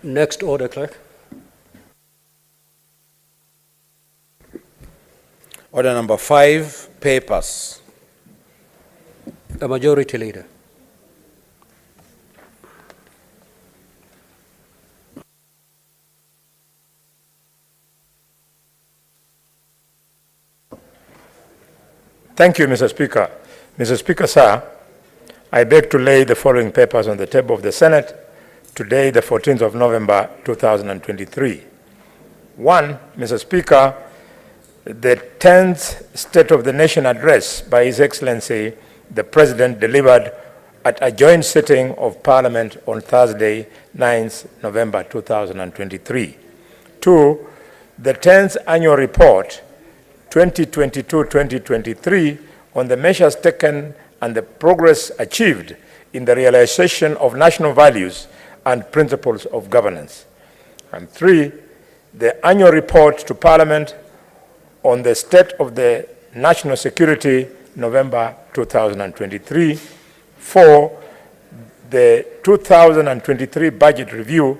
S13: Next order, Clerk.
S11: Order number 5, papers.
S13: The Majority Leader.
S1: Thank you, Mr. Speaker. Mr. Speaker, sir, I beg to lay the following papers on the table of the Senate today, the 14th of November, 2023. 1, Mr. Speaker, the 10th State of the Nation address by His Excellency, the President, delivered at a joint sitting of Parliament on Thursday, 9th November 2023. 2, the 10th Annual Report 2022-2023 on the measures taken and the progress achieved in the realization of national values and principles of governance. And 3, the Annual Report to Parliament on the state of the national security, November 2023. 4, the 2023 budget review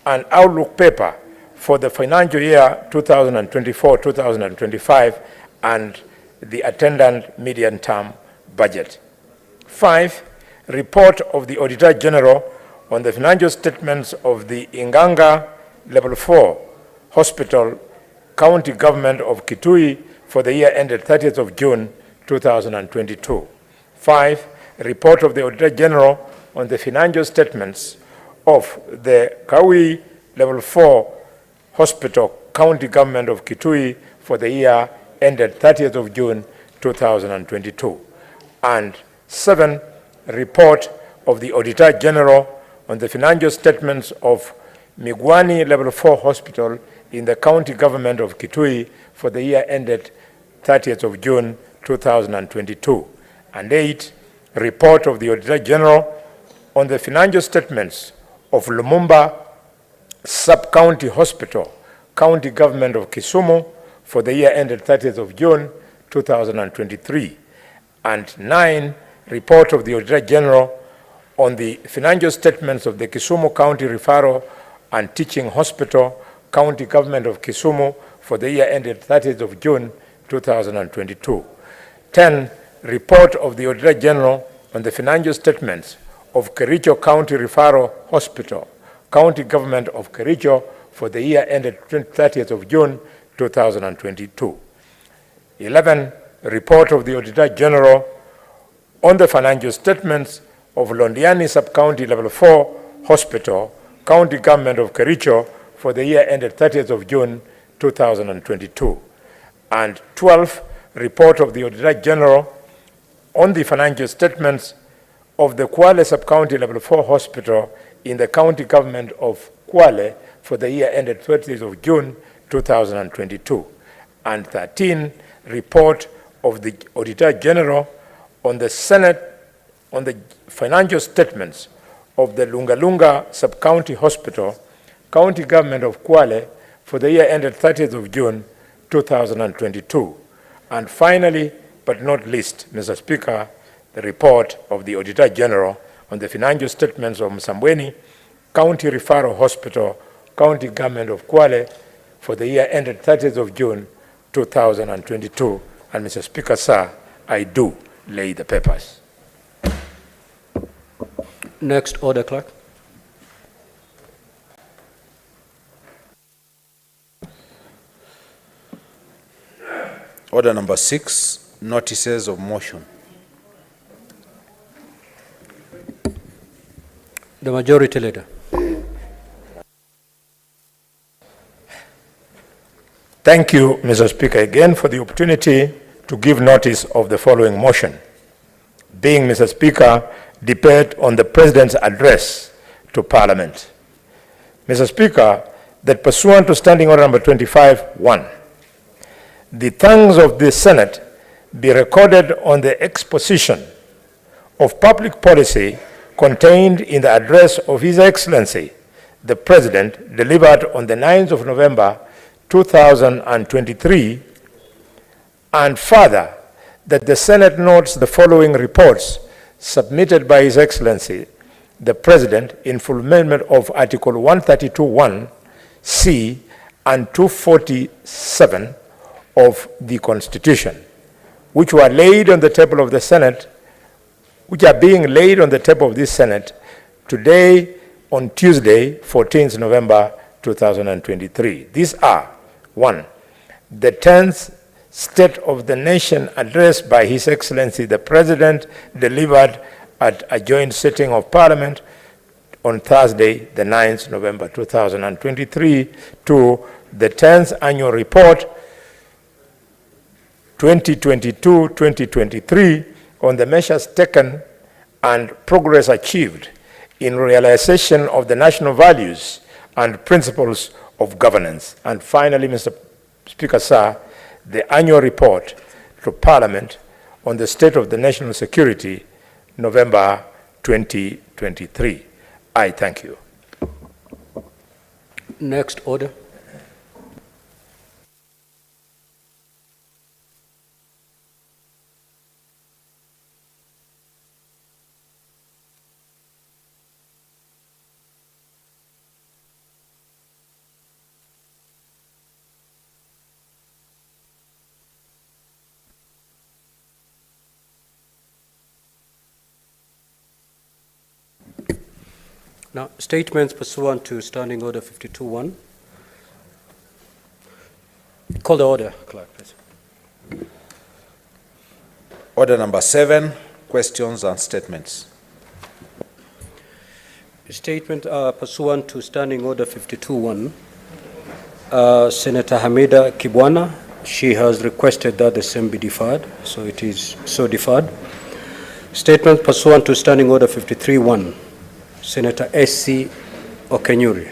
S1: and outlook paper for the financial year 2024-2025 and the attendant medium-term budget. 5, report of the Auditor General on the financial statements of the Inganga Level 4 Hospital, County Government of Kitui for the year ended 30th of June 2022. 5, report of the Auditor General on the financial statements of the Kaui Level 4 Hospital, County Government of Kitui for the year ended 30th of June 2022. And 7, report of the Auditor General on the financial statements of Migwani Level 4 Hospital in the County Government of Kitui for the year ended 30th of June 2022. And 8, report of the Auditor General on the financial statements of Lumumba Sub-County Hospital, County Government of Kisumu for the year ended 30th of June 2023. And 9, report of the Auditor General on the financial statements of the Kisumu County Referral and Teaching Hospital, County Government of Kisumu for the year ended 30th of June 2022. 10, report of the Auditor General on the financial statements of Kericho County Referral Hospital, County Government of Kericho for the year ended 30th of June 2022. 11, report of the Auditor General on the financial statements of Londiani Sub-County Level 4 Hospital, County Government of Kericho for the year ended 30th of June 2022. And 12, report of the Auditor General on the financial statements of the Kwale Sub-County Level 4 Hospital in the County Government of Kwale for the year ended 30th of June 2022. And 13, report of the Auditor General on the financial statements of the Lungalunga Sub-County Hospital, County Government of Kwale for the year ended 30th of June 2022. And finally, but not least, Mr. Speaker, the report of the Auditor General on the financial statements of Msambweni County Referral Hospital, County Government of Kwale for the year ended 30th of June 2022. And Mr. Speaker, sir, I do lay the papers.
S13: Next order, clerk.
S11: Order number 6, notices of motion.
S13: The Majority Leader.
S1: Thank you, Mr. Speaker, again for the opportunity to give notice of the following motion. Being, Mr. Speaker, debate on the President's address to Parliament. Mr. Speaker, that pursuant to Standing Order number 25-1, the thanks of the Senate be recorded on the exposition of public policy contained in the address of His Excellency, the President, delivered on the 9th of November 2023, and further, that the Senate notes the following reports submitted by His Excellency, the President, in fulfillment of Article 132(1)(c) and 247 of the Constitution, which were laid on the table of the Senate, which are being laid on the table of this Senate today on Tuesday, 14th November 2023. These are, 1, the 10th State of the Nation address by His Excellency the President, delivered at a joint sitting of Parliament on Thursday, the 9th November 2023, to the 10th Annual Report 2022-2023 on the measures taken and progress achieved in realization of the national values and principles of governance. And finally, Mr. Speaker, sir, the annual report to Parliament on the state of the national security, November 2023. I thank you.
S13: Next order. Now, statements pursuant to Standing Order 52-1. Call the order, clerk, please.
S11: Order number 7, questions and statements.
S13: Statement pursuant to Standing Order 52-1. Senator Hamida Kibwana, she has requested that the same be deferred, so it is so deferred. Statement pursuant to Standing Order 53-1. Senator S.C. Okenyuri.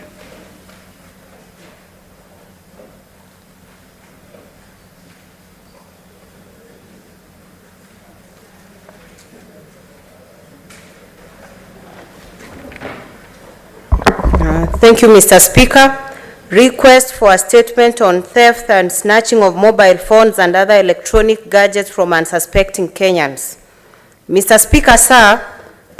S6: Thank you, Mr. Speaker. Request for a statement on theft and snatching of mobile phones and other electronic gadgets from unsuspecting Kenyans. Mr. Speaker, sir,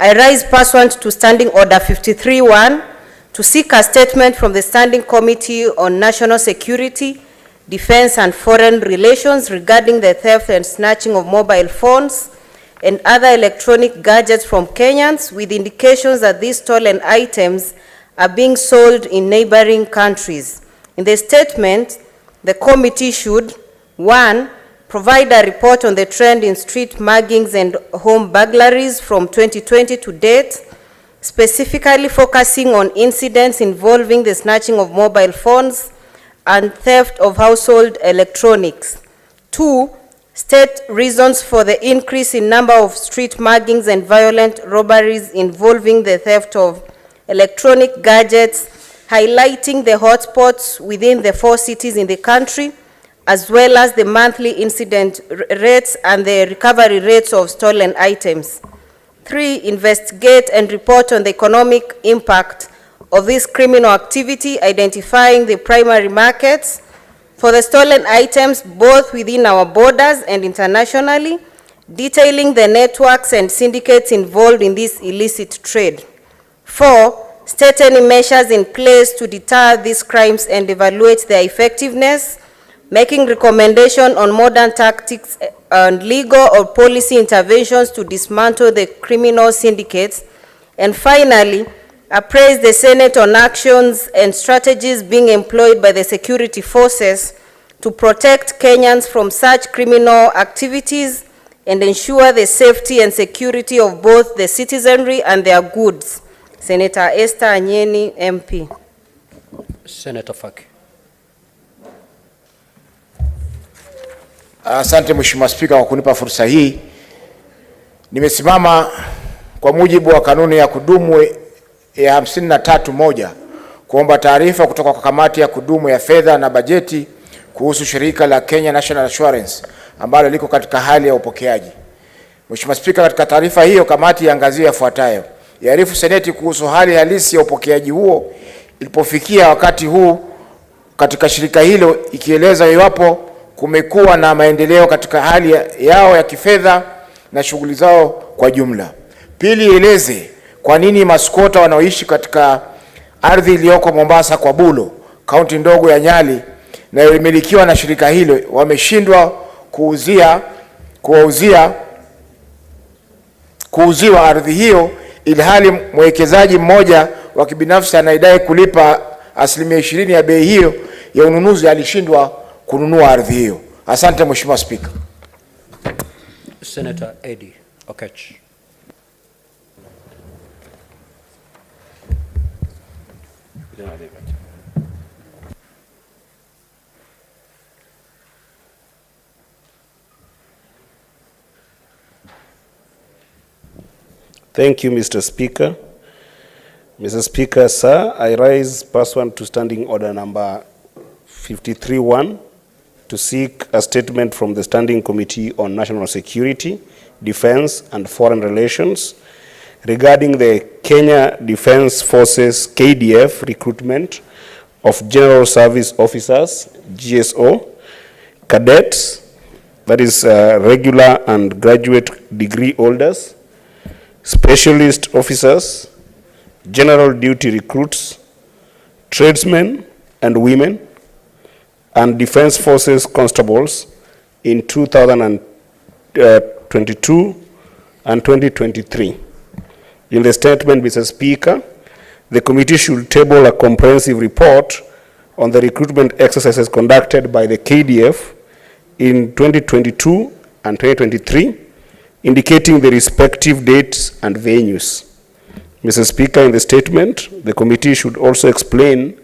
S6: I rise pursuant to Standing Order 53-1 to seek a statement from the Standing Committee on National Security, Defense and Foreign Relations regarding the theft and snatching of mobile phones and other electronic gadgets from Kenyans, with indications that these stolen items are being sold in neighboring countries. In the statement, the committee should, 1, provide a report on the trend in street muggings and home burglaries from 2020 to date, specifically focusing on incidents involving the snatching of mobile phones and theft of household electronics. 2, state reasons for the increase in number of street muggings and violent robberies involving the theft of electronic gadgets, highlighting the hotspots within the 4 cities in the country, as well as the monthly incident rates and the recovery rates of stolen items. 3, investigate and report on the economic impact of this criminal activity, identifying the primary markets for the stolen items both within our borders and internationally, detailing the networks and syndicates involved in this illicit trade. 4, state any measures in place to deter these crimes and evaluate their effectiveness, making recommendation on modern tactics and legal or policy interventions to dismantle the criminal syndicates, and finally, appraise the Senate on actions and strategies being employed by the security forces to protect Kenyans from such criminal activities and ensure the safety and security of both the citizenry and their goods. Senator Esther Anyeni, MP.
S13: Senator Faki.
S1: Asante Mheshimiwa Spika kwa kunipa fursa hii. Nimesimama kwa mujibu wa kanuni ya kudumu ya 53(1) kuomba taarifa kutoka kwa kamati ya kudumu ya fedha na bajeti kuhusu shirika la Kenya National Assurance ambalo liko katika hali ya upokeaji. Mheshimiwa Spika, katika taarifa hiyo kamati yaangazia yafuatayo: yaarifu Seneti kuhusu hali halisi ya upokeaji huo ilipofikia wakati huu katika shirika hilo, ikieleza iwapo kumekuwa na maendeleo katika hali yao ya kifedha na shughuli zao kwa jumla. Pili, ieleze kwa nini maskota wanaoishi katika ardhi iliyoko Mombasa kwa Bulo, kaunti ndogo ya Nyali na ilimilikiwa na shirika hilo, wameshindwa kuuziwa ardhi hiyo, ilhali mwekezaji mmoja wa kibinafsi anayedai kulipa 20% ya bei hiyo ya ununuzi alishindwa kununua ardhi hiyo. Asante Mheshimiwa Spika.
S13: Senator Eddie Okech.
S12: Thank you, Mr. Speaker. Mr. Speaker, sir, I rise pursuant to Standing Order number 53(1) to seek a statement from the Standing Committee on National Security, Defense and Foreign Relations regarding the Kenya Defense Forces KDF recruitment of General Service Officers, GSO, cadets, that is regular and graduate degree holders, specialist officers, general duty recruits, tradesmen and women, and Defense Forces constables in 2022 and 2023. In the statement, Mr. Speaker, the committee should table a comprehensive report on the recruitment exercises conducted by the KDF in 2022 and 2023, indicating the respective dates and venues. Mr. Speaker, in the statement, the committee should also explain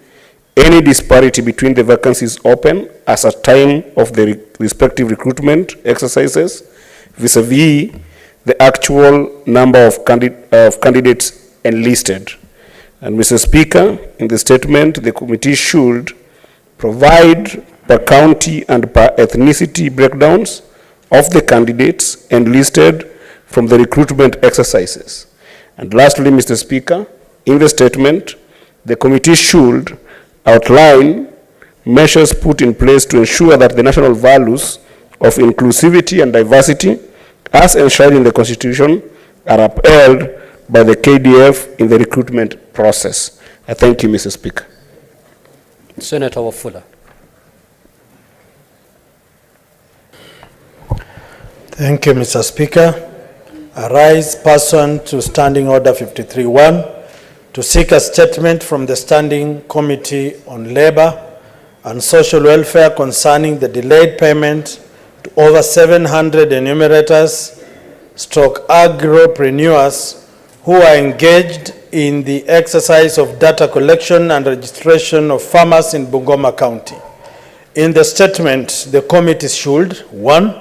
S12: any disparity between the vacancies open as a time of the respective recruitment exercises vis-a-vis the actual number of candidates enlisted. And Mr. Speaker, in the statement, the committee should provide per county and per ethnicity breakdowns of the candidates enlisted from the recruitment exercises. And lastly, Mr. Speaker, in the statement, the committee should outline measures put in place to ensure that the national values of inclusivity and diversity, as enshrined in the Constitution, are upheld by the KDF in the recruitment process. I thank you, Mr. Speaker.
S13: Senator Wafula.
S8: Thank you, Mr. Speaker. I rise pursuant to Standing Order 53(1) to seek a statement from the Standing Committee on Labor and Social Welfare concerning the delayed payment to over 700 enumerators / agropreneurs who are engaged in the exercise of data collection and registration of farmers in Bungoma County. In the statement, the committee should: 1,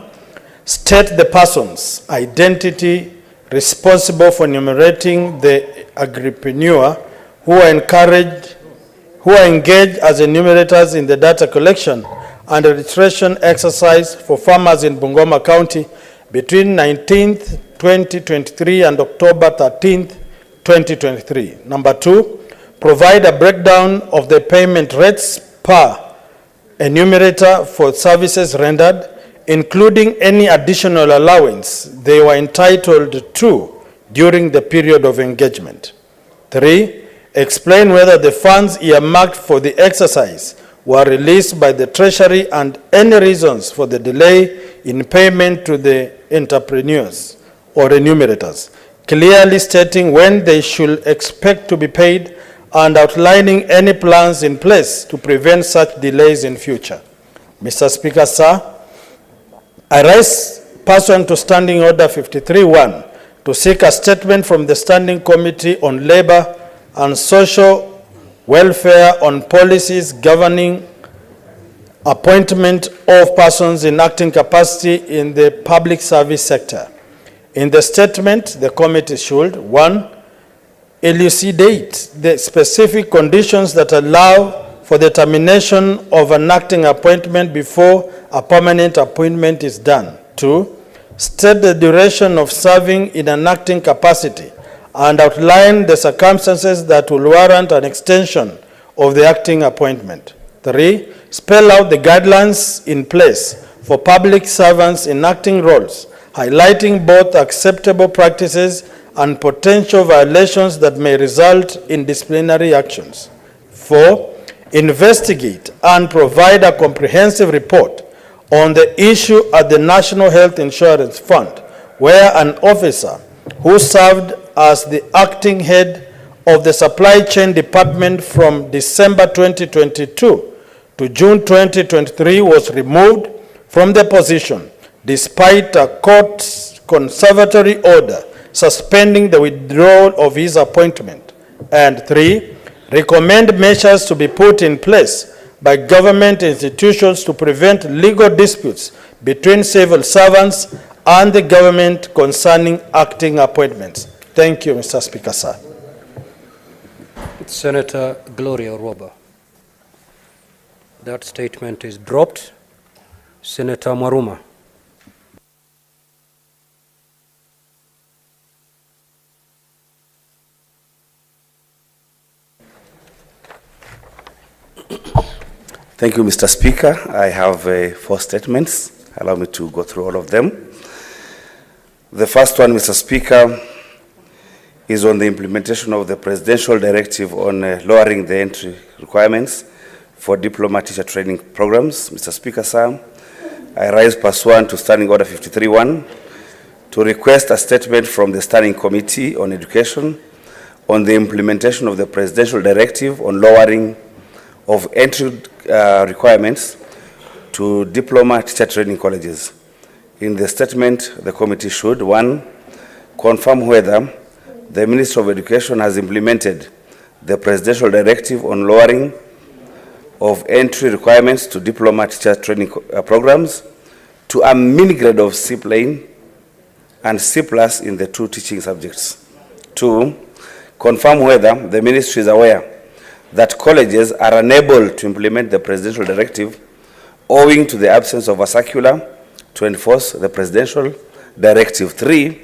S8: state the person's identity responsible for enumerating the agripreneur who are engaged as enumerators in the data collection and registration exercise for farmers in Bungoma County between 19th, 2023 and October 13th, 2023. Number 2, provide a breakdown of the payment rates per enumerator for services rendered, including any additional allowance they were entitled to during the period of engagement. 3, explain whether the funds earmarked for the exercise were released by the Treasury and any reasons for the delay in payment to the entrepreneurs or enumerators, clearly stating when they should expect to be paid and outlining any plans in place to prevent such delays in future. Mr. Speaker, sir, I rise pursuant to Standing Order 53-1 to seek a statement from the Standing Committee on Labor and Social Welfare on policies governing appointment of persons in acting capacity in the public service sector. In the statement, the committee should, 1, elucidate the specific conditions that allow for the termination of an acting appointment before a permanent appointment is done. 2, state the duration of serving in an acting capacity and outline the circumstances that will warrant an extension of the acting appointment. 3, spell out the guidelines in place for public servants in acting roles, highlighting both acceptable practices and potential violations that may result in disciplinary actions. 4, investigate and provide a comprehensive report on the issue at the National Health Insurance Fund, where an officer who served as the acting head of the Supply Chain Department from December 2022 to June 2023 was removed from the position despite a court's conservatory order suspending the withdrawal of his appointment. And 3, recommend measures to be put in place by government institutions to prevent legal disputes between civil servants and the government concerning acting appointments. Thank you, Mr. Speaker, sir.
S13: Senator Gloria Roba. That statement is dropped. Senator Maruma.
S14: Thank you, Mr. Speaker. I have 4 statements. Allow me to go through all of them. The first one, Mr. Speaker, is on the implementation of the presidential directive on lowering the entry requirements for diploma teacher training programs. Mr. Speaker, sir, I rise pursuant to Standing Order 53-1 to request a statement from the Standing Committee on Education on the implementation of the presidential directive on lowering of entry requirements to diploma teacher training colleges. In the statement, the committee should, 1, confirm whether the Ministry of Education has implemented the presidential directive on lowering of entry requirements to diploma teacher training programs to a mini grade of C plain and C+ in the 2 teaching subjects. 2, confirm whether the ministry is aware that colleges are unable to implement the presidential directive owing to the absence of a circular to enforce the presidential directive. 3,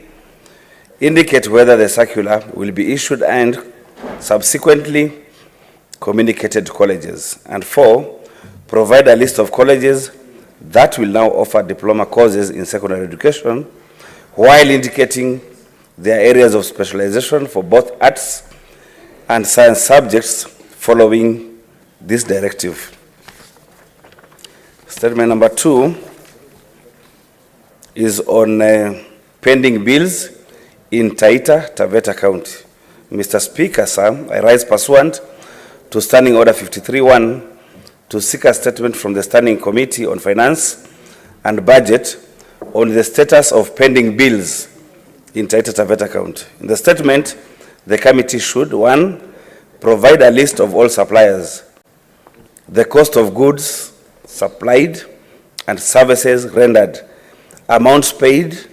S14: indicate whether the circular will be issued and subsequently communicated to colleges. And 4, provide a list of colleges that will now offer diploma courses in secondary education while indicating their areas of specialization for both arts and science subjects following this directive. Statement number 2 is on pending bills in Taita Taveta County. Mr. Speaker, sir, I rise pursuant to Standing Order 53-1 to seek a statement from the Standing Committee on Finance and Budget on the status of pending bills in Taita Taveta County. In the statement, the committee should, 1, provide a list of all suppliers, the cost of goods supplied and services rendered, amounts paid,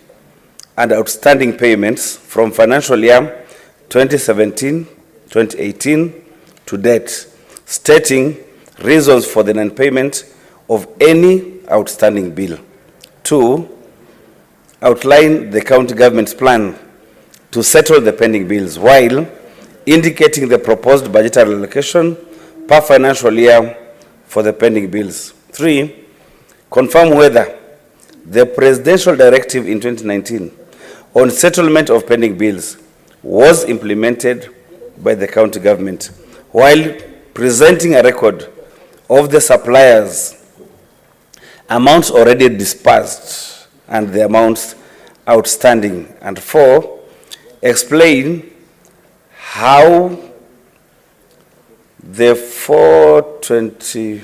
S14: and outstanding payments from financial year 2017-2018 to date, stating reasons for the non-payment of any outstanding bill. 2, outline the county government's plan to settle the pending bills while indicating the proposed budgetary allocation per financial year for the pending bills. 3, confirm whether the presidential directive in 2019 on settlement of pending bills was implemented by the county government, while presenting a record of the suppliers, amounts already disbursed and the amounts outstanding. And 4, explain how the 420,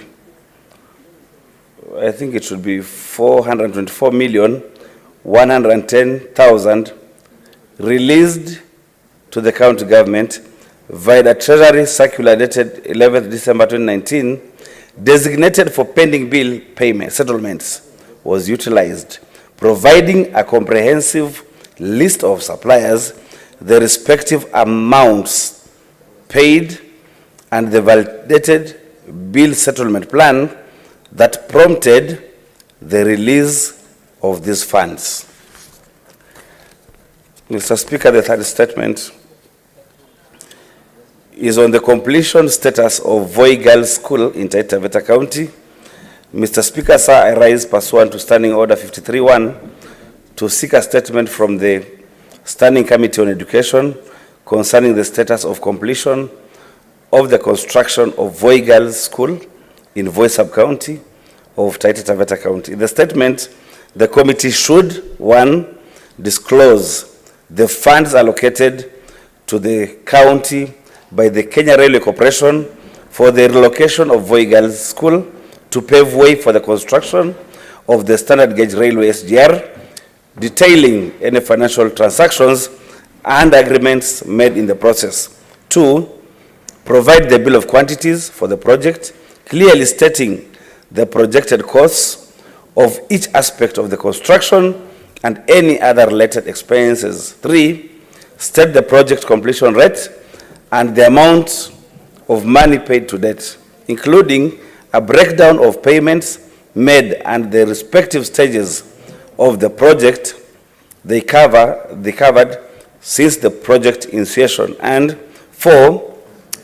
S14: I think it should be 424,110,000 released to the county government via the Treasury Circular dated 11th December 2019, designated for pending bill payment settlements, was utilized, providing a comprehensive list of suppliers, the respective amounts paid, and the validated bill settlement plan that prompted the release of these funds. Mr. Speaker, the third statement is on the completion status of Voi Girls School in Taita Taveta County. Mr. Speaker, sir, I rise pursuant to Standing Order 53-1 to seek a statement from the Standing Committee on Education concerning the status of completion of the construction of Voi Girls School in Voi Sub-County of Taita Taveta County. In the statement, the committee should, 1, disclose the funds allocated to the county by the Kenya Railway Corporation for the relocation of Voi Girls School to pave way for the construction of the standard gauge railway SGR, detailing any financial transactions and agreements made in the process. 2, provide the bill of quantities for the project, clearly stating the projected costs of each aspect of the construction and any other related expenses. 3, state the project completion rate and the amount of money paid to date, including a breakdown of payments made and the respective stages of the project they covered since the project initiation. And 4,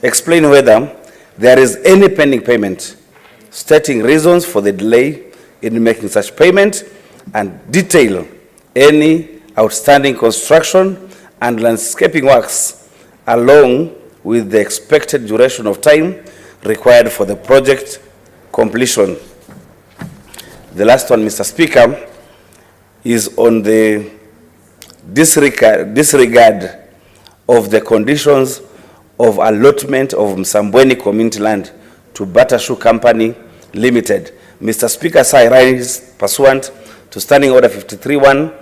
S14: explain whether there is any pending payment, stating reasons for the delay in making such payment, and detail any outstanding construction and landscaping works along with the expected duration of time required for the project completion. The last one, Mr. Speaker, is on the disregard of the conditions of allotment of Msambweni community land to Batashu Company Limited. Mr. Speaker, sir, I rise pursuant to Standing Order 53-1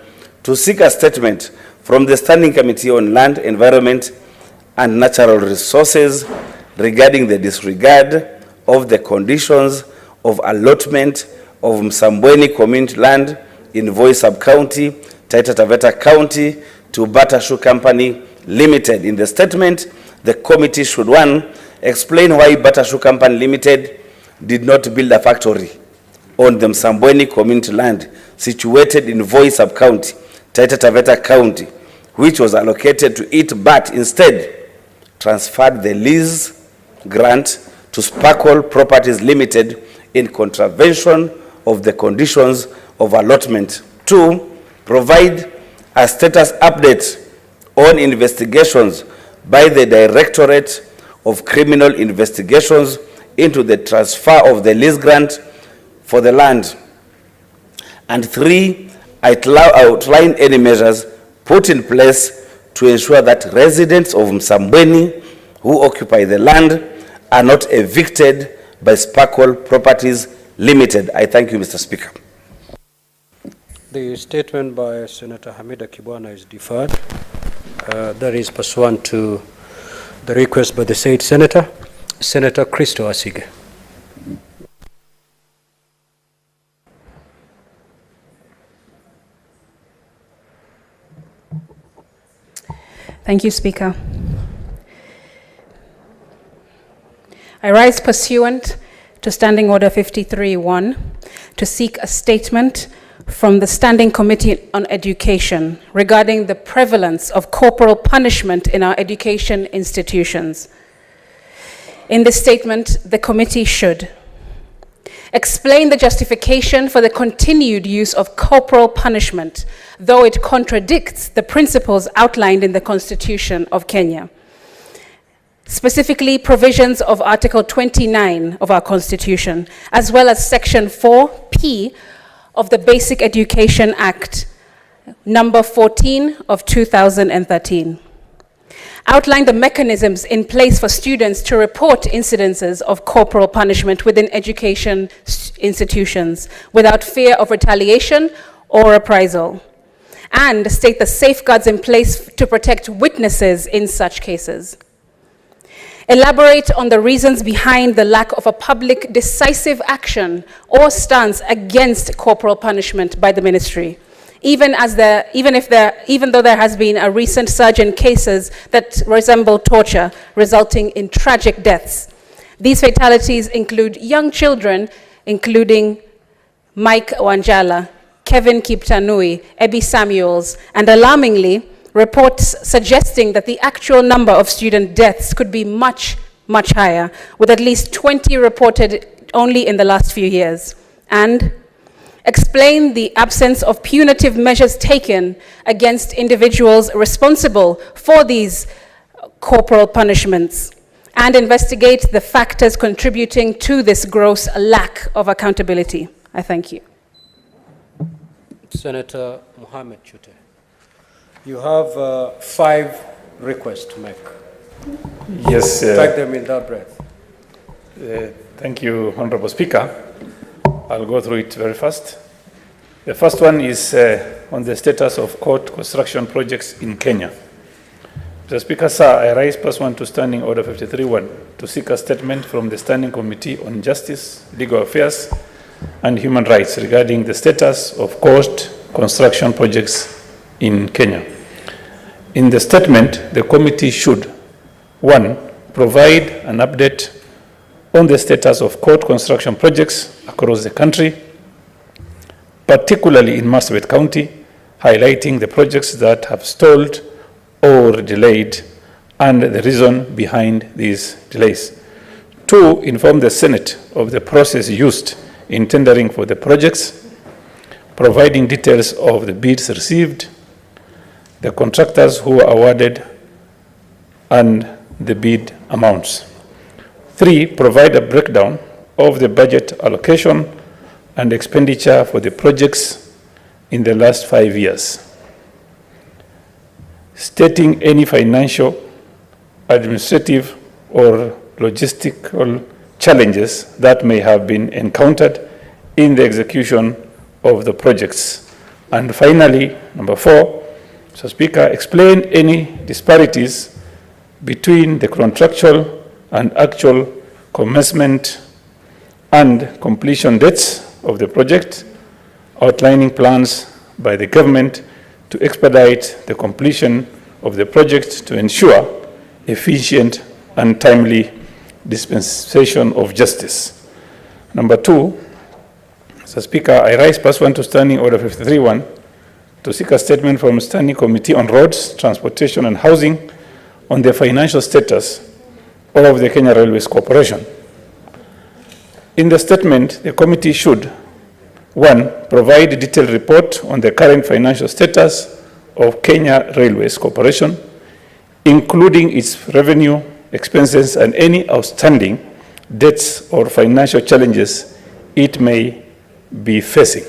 S14: to seek a statement from the Standing Committee on Land, Environment and Natural Resources regarding the disregard of the conditions of allotment of Msambweni community land in Voi Sub-County, Taita Taveta County to Batashu Company Limited. In the statement, the committee should, 1, explain why Batashu Company Limited did not build a factory on the Msambweni community land situated in Voi Sub-County, Taita Taveta County, which was allocated to it, but instead transferred the lease grant to Sparkle Properties Limited in contravention of the conditions of allotment. 2, provide a status update on investigations by the Directorate of Criminal Investigations into the transfer of the lease grant for the land. And 3, outline any measures put in place to ensure that residents of Msambweni who occupy the land are not evicted by Sparkle Properties Limited. I thank you, Mr. Speaker.
S13: The statement by Senator Hamida Kibwana is deferred. That is pursuant to the request by the said Senator. Senator Christo Asige.
S9: Thank you, Speaker. I rise pursuant to Standing Order 53-1 to seek a statement from the Standing Committee on Education regarding the prevalence of corporal punishment in our education institutions. In this statement, the committee should explain the justification for the continued use of corporal punishment, though it contradicts the principles outlined in the Constitution of Kenya. specifically provisions of Article 29 of our Constitution, as well as Section 4P of the Basic Education Act, number 14 of 2013. Outline the mechanisms in place for students to report incidences of corporal punishment within education institutions without fear of retaliation or reprisal, and state the safeguards in place to protect witnesses in such cases. Elaborate on the reasons behind the lack of a public decisive action or stance against corporal punishment by the ministry, even though there has been a recent surge in cases that resemble torture, resulting in tragic deaths. These fatalities include young children, including Mike Wanjala, Kevin Kiptanui, Ebi Samuels, and alarmingly, reports suggesting that the actual number of student deaths could be much, much higher, with at least 20 reported only in the last few years. And explain the absence of punitive measures taken against individuals responsible for these corporal punishments, and investigate the factors contributing to this gross lack of accountability. I thank you.
S13: Senator Mohammed Chute. You have 5 requests to make.
S12: Yes.
S13: Take them in that breath.
S12: Thank you, Honorable Speaker. I'll go through it very fast. The first one is on the status of court construction projects in Kenya. Mr. Speaker, sir, I rise pursuant to Standing Order 53-1 to seek a statement from the Standing Committee on Justice, Legal Affairs, and Human Rights regarding the status of court construction projects in Kenya. In the statement, the committee should, 1, provide an update on the status of court construction projects across the country, particularly in Marsabit County, highlighting the projects that have stalled or delayed and the reason behind these delays. 2, inform the Senate of the process used in tendering for the projects, providing details of the bids received, the contractors who were awarded, and the bid amounts. 3, provide a breakdown of the budget allocation and expenditure for the projects in the last 5 years, stating any financial, administrative, or logistical challenges that may have been encountered in the execution of the projects. And finally, number 4, Mr. Speaker, explain any disparities between the contractual and actual commencement and completion dates of the project, outlining plans by the government to expedite the completion of the project to ensure efficient and timely dispensation of justice. Number 2, Mr. Speaker, I rise pursuant to Standing Order 53-1 to seek a statement from Standing Committee on Roads, Transportation and Housing on the financial status of the Kenya Railways Corporation. In the statement, the committee should, 1, provide a detailed report on the current financial status of Kenya Railways Corporation, including its revenue, expenses, and any outstanding debts or financial challenges it may be facing.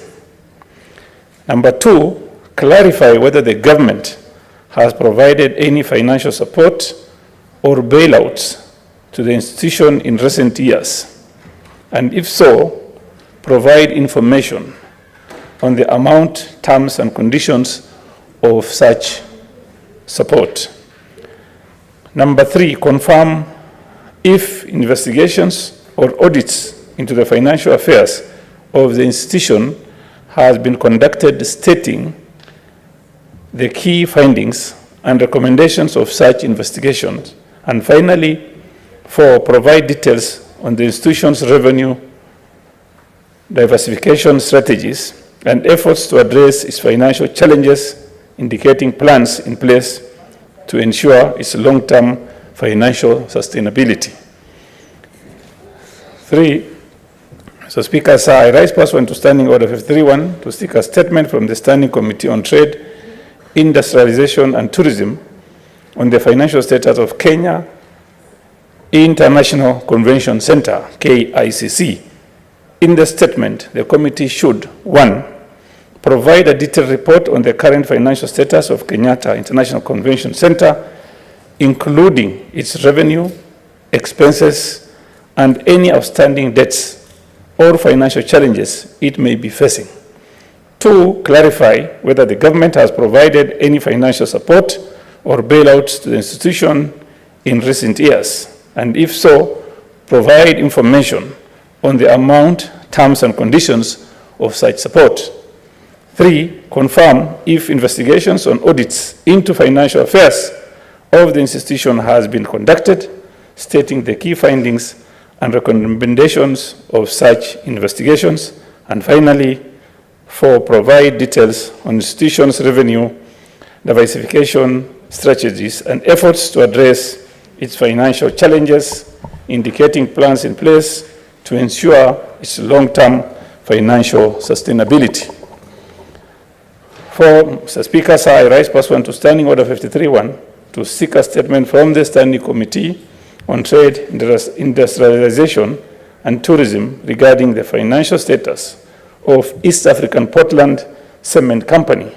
S12: Number 2, clarify whether the government has provided any financial support or bailouts to the institution in recent years, and if so, provide information on the amount, terms, and conditions of such support. Number 3, confirm if investigations or audits into the financial affairs of the institution has been conducted, stating the key findings and recommendations of such investigations. And finally, 4, provide details on the institution's revenue diversification strategies and efforts to address its financial challenges, indicating plans in place to ensure its long-term financial sustainability. 3, Mr. Speaker, sir, I rise pursuant to Standing Order 53-1 to seek a statement from the Standing Committee on Trade, Industrialization and Tourism on the financial status of Kenya International Convention Center, KICC. In the statement, the committee should, 1, provide a detailed report on the current financial status of Kenyatta International Convention Center, including its revenue, expenses, and any outstanding debts or financial challenges it may be facing. 2, clarify whether the government has provided any financial support or bailouts to the institution in recent years, and if so, provide information on the amount, terms, and conditions of such support. 3, confirm if investigations on audits into financial affairs of the institution has been conducted, stating the key findings and recommendations of such investigations. And finally, 4, provide details on institution's revenue diversification strategies and efforts to address its financial challenges, indicating plans in place to ensure its long-term financial sustainability. For Mr. Speaker, sir, I rise pursuant to Standing Order 53.1 to seek a statement from the Standing Committee on Trade, Industrialization and Tourism regarding the financial status of East African Portland Cement Company.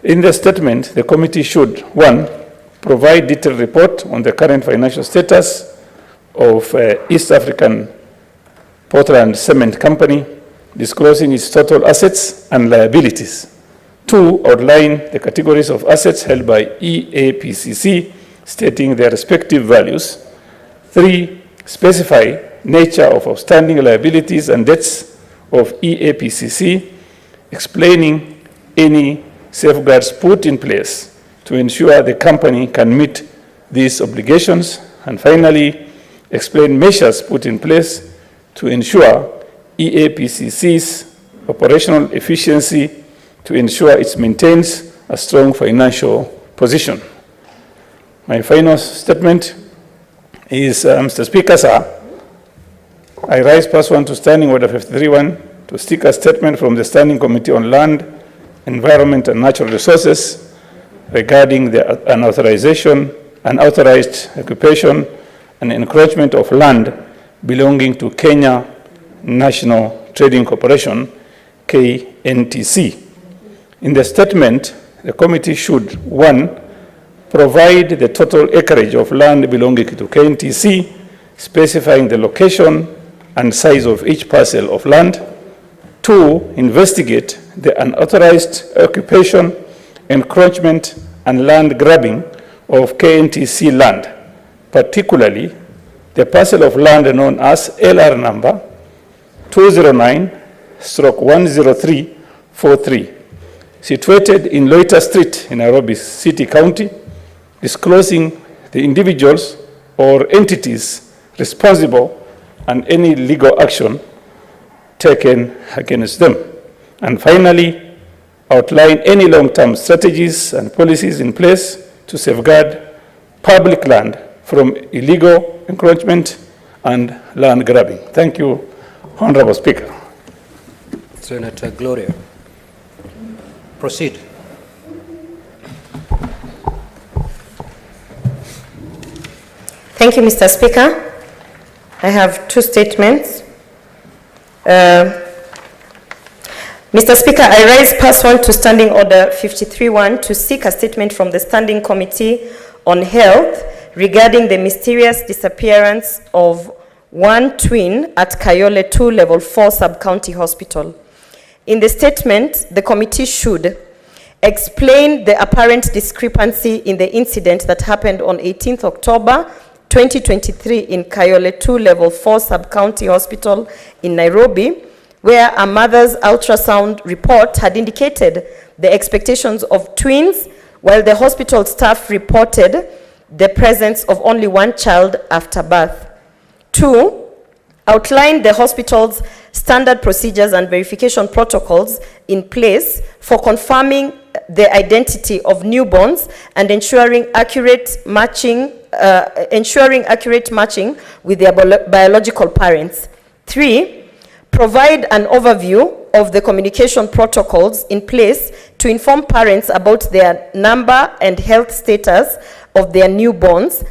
S12: In the statement, the committee should, 1, provide detailed report on the current financial status of East African Portland Cement Company, disclosing its total assets and liabilities. 2, outline the categories of assets held by EAPCC, stating their respective values. 3, specify nature of outstanding liabilities and debts of EAPCC, explaining any safeguards put in place to ensure the company can meet these obligations. And finally, explain measures put in place to ensure EAPCC's operational efficiency, to ensure it maintains a strong financial position. My final statement is, Mr. Speaker, sir, I rise pursuant to Standing Order 53.1 to seek a statement from the Standing Committee on Land, Environment and Natural Resources regarding the unauthorized occupation and encroachment of land belonging to Kenya National Trading Corporation, KNTC. In the statement, the committee should, 1, provide the total acreage of land belonging to KNTC, specifying the location and size of each parcel of land. 2, investigate the unauthorized occupation, encroachment, and land grabbing of KNTC land, particularly the parcel of land known as LR number 209/10343, situated in Loiter Street in Nairobi City County, disclosing the individuals or entities responsible and any legal action taken against them. And finally, outline any long-term strategies and policies in place to safeguard public land from illegal encroachment and land grabbing. Thank you, Honorable Speaker.
S13: Senator Gloria. Proceed.
S6: Thank you, Mr. Speaker. I have 2 statements. Mr. Speaker, I rise pursuant to Standing Order 53.1 to seek a statement from the Standing Committee on Health regarding the mysterious disappearance of one twin at Kayole 2 Level 4 Sub-County Hospital. In the statement, the committee should explain the apparent discrepancy in the incident that happened on 18th October 2023 in Kayole 2 Level 4 Sub-County Hospital in Nairobi, where a mother's ultrasound report had indicated the expectations of twins, while the hospital staff reported the presence of only one child after birth. 2, outline the hospital's standard procedures and verification protocols in place for confirming the identity of newborns and ensuring accurate matching with their biological parents. 3, provide an overview of the communication protocols in place to inform parents about their number and health status of their newborns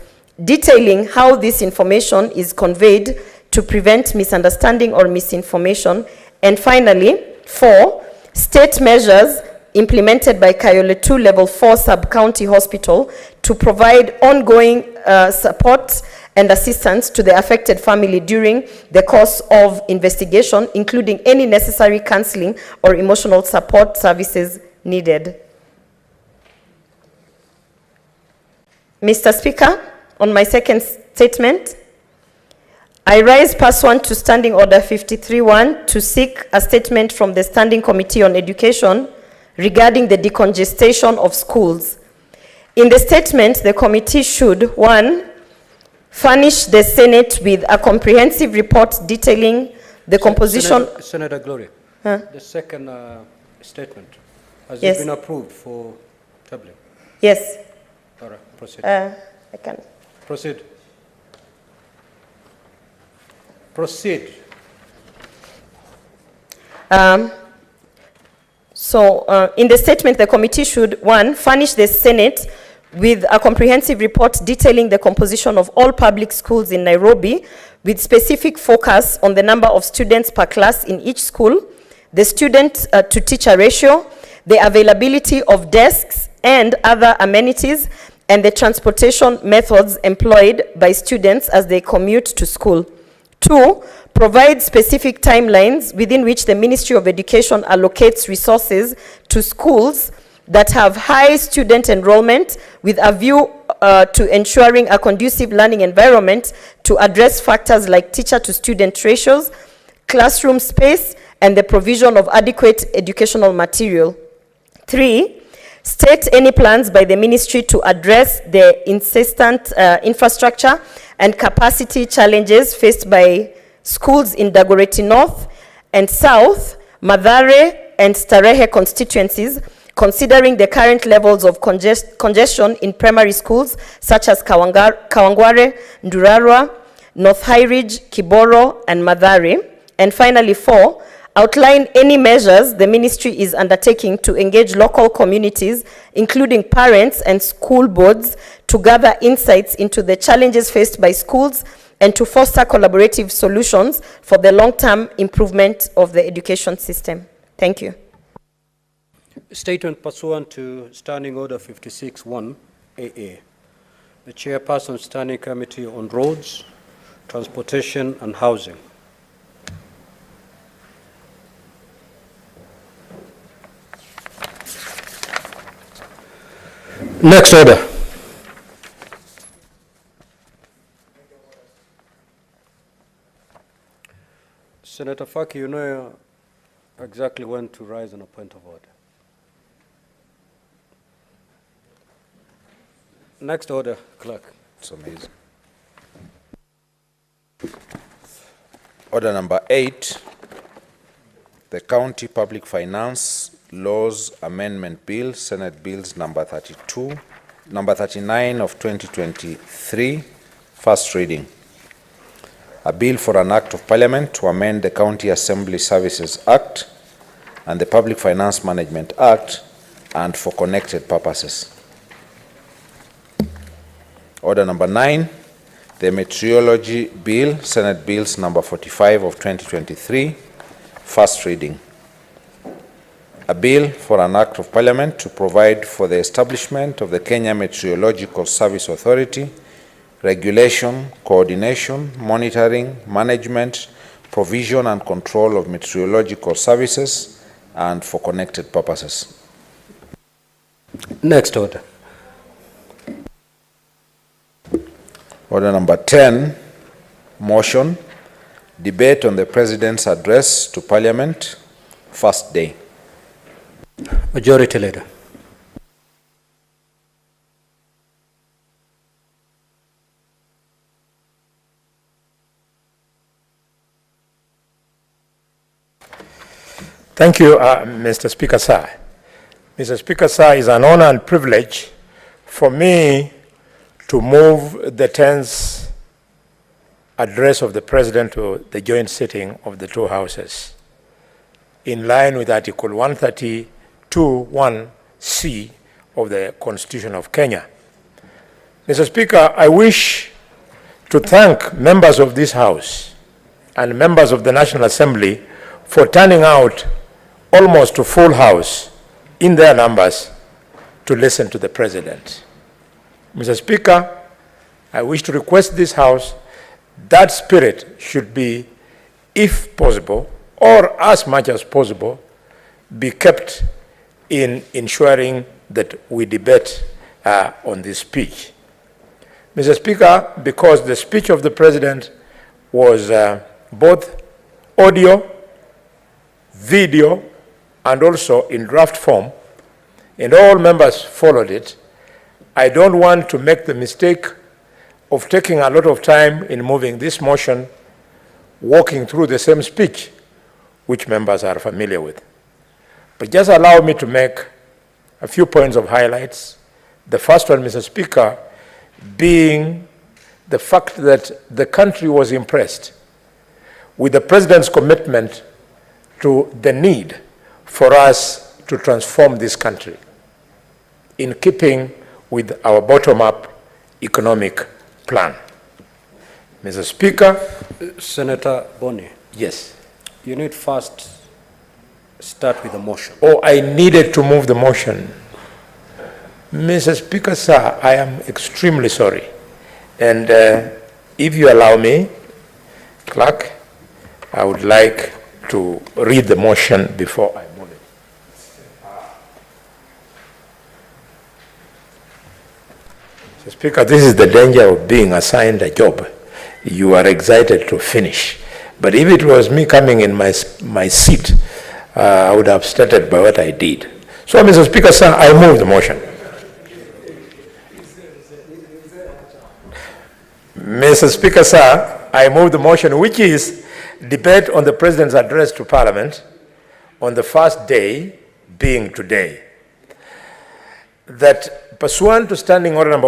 S15: detailing how this information is conveyed to prevent misunderstanding or misinformation. And finally, 4, state measures implemented by Kayole 2 Level 4 Sub-County Hospital to provide ongoing support and assistance to the affected family during the course of investigation, including any necessary counseling or emotional support services needed. Mr. Speaker, on my second statement, I rise pursuant to Standing Order 53-1 to seek a statement from the Standing Committee on Education regarding the decongestion of schools. In the statement, the committee should, 1, furnish the Senate with a comprehensive report detailing the composition...
S13: Senator Gloria, the second statement, has
S15: Yes.
S13: it been approved for tabling?
S15: Yes.
S13: All right, proceed.
S15: I can.
S13: Proceed. Proceed.
S15: In the statement, the committee should, 1, furnish the Senate with a comprehensive report detailing the composition of all public schools in Nairobi, with specific focus on the number of students per class in each school, the student-to-teacher ratio, the availability of desks and other amenities, and the transportation methods employed by students as they commute to school. 2, provide specific timelines within which the Ministry of Education allocates resources to schools that have high student enrollment with a view to ensuring a conducive learning environment to address factors like teacher-to-student ratios, classroom space, and the provision of adequate educational material. 3, state any plans by the ministry to address the insistent infrastructure and capacity challenges faced by schools in Dagoretti North and South, Mathare and Starehe constituencies, considering the current levels of congestion in primary schools such as Kawangware, Ndurarwa, North High Ridge, Kiboro, and Mathare. And finally, 4, outline any measures the ministry is undertaking to engage local communities, including parents and school boards, to gather insights into the challenges faced by schools and to foster collaborative solutions for the long-term improvement of the education system. Thank you.
S13: Statement pursuant to Standing Order 56-1 AA. The Chairperson, Standing Committee on Roads, Transportation and Housing. Next order. Senator Faki, you know exactly when to rise on a point of order. Next order, clerk.
S11: It's amazing. Order number 8, the County Public Finance Laws Amendment Bill, Senate Bills number 39 of 2023, first reading. A bill for an Act of Parliament to amend the County Assembly Services Act and the Public Finance Management Act and for connected purposes. Order number 9, the Meteorology Bill, Senate Bills number 45 of 2023, first reading. A bill for an Act of Parliament to provide for the establishment of the Kenya Meteorological Service Authority, regulation, coordination, monitoring, management, provision and control of meteorological services and for connected purposes.
S13: Next order.
S11: Order number 10, motion, debate on the President's address to Parliament, first day.
S13: Majority Leader.
S1: Thank you, Mr. Speaker, sir. Mr. Speaker, sir, it's an honor and privilege for me to move the 10th address of the President to the joint sitting of the two houses, in line with Article 132(1)(c) of the Constitution of Kenya. Mr. Speaker, I wish to thank members of this House and members of the National Assembly for turning out almost to full House in their numbers to listen to the President. Mr. Speaker, I wish to request this House that spirit should be, if possible, or as much as possible, be kept in ensuring that we debate on this speech. Mr. Speaker, because the speech of the President was both audio, video, and also in draft form, and all members followed it, I don't want to make the mistake of taking a lot of time in moving this motion, walking through the same speech, which members are familiar with. But just allow me to make a few points of highlights. The first one, Mr. Speaker, being the fact that the country was impressed with the President's commitment to the need for us to transform this country in keeping with our bottom-up economic plan. Mr. Speaker.
S13: Senator Boni.
S1: Yes.
S13: You need first start with the motion.
S1: Oh, I needed to move the motion. Mr. Speaker, sir, I am extremely sorry. And if you allow me, Clerk, I would like to read the motion before I move it. Mr. Speaker, this is the danger of being assigned a job. You are excited to finish. But if it was me coming in my seat, I would have started by what I did. So, Mr. Speaker, sir, I move the motion. Mr. Speaker, sir, I move the motion, which is debate on the President's address to Parliament on the first day, being today. That pursuant to Standing Order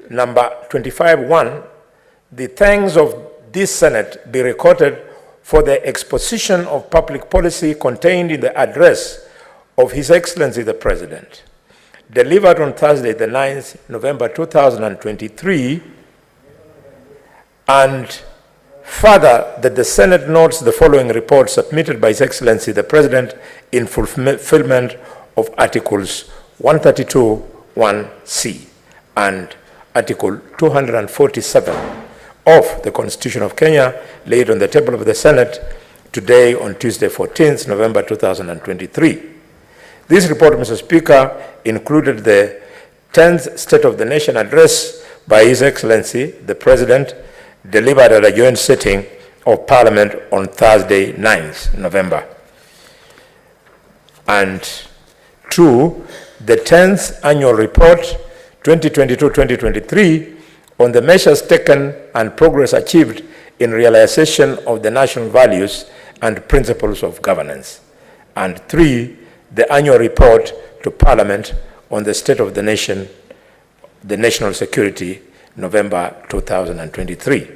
S1: number 25-1, the thanks of this Senate be recorded for the exposition of public policy contained in the address of His Excellency the President, delivered on Thursday, the 9th November 2023, and further that the Senate notes the following report submitted by His Excellency the President in fulfillment of Articles 132(1)(c) and Article 247 of the Constitution of Kenya, laid on the table of the Senate today on Tuesday, 14th November 2023. This report, Mr. Speaker, included the 10th State of the Nation address by His Excellency the President, delivered at a joint sitting of Parliament on Thursday, 9th November. And 2, the 10th Annual Report 2022-2023 on the measures taken and progress achieved in realization of the national values and principles of governance. And 3, the Annual Report to Parliament on the state of the nation, the national security, November 2023.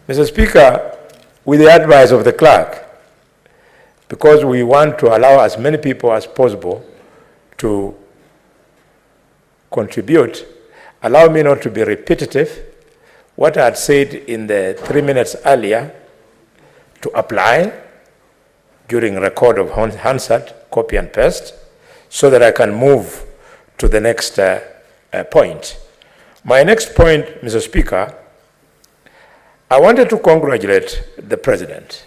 S1: Mr. Speaker, with the advice of the clerk, because we want to allow as many people as possible to contribute, allow me not to be repetitive. What I had said in the 3 minutes earlier to apply during record of Hansard, copy and paste, so that I can move to the next point. My next point, Mr. Speaker, I wanted to congratulate the President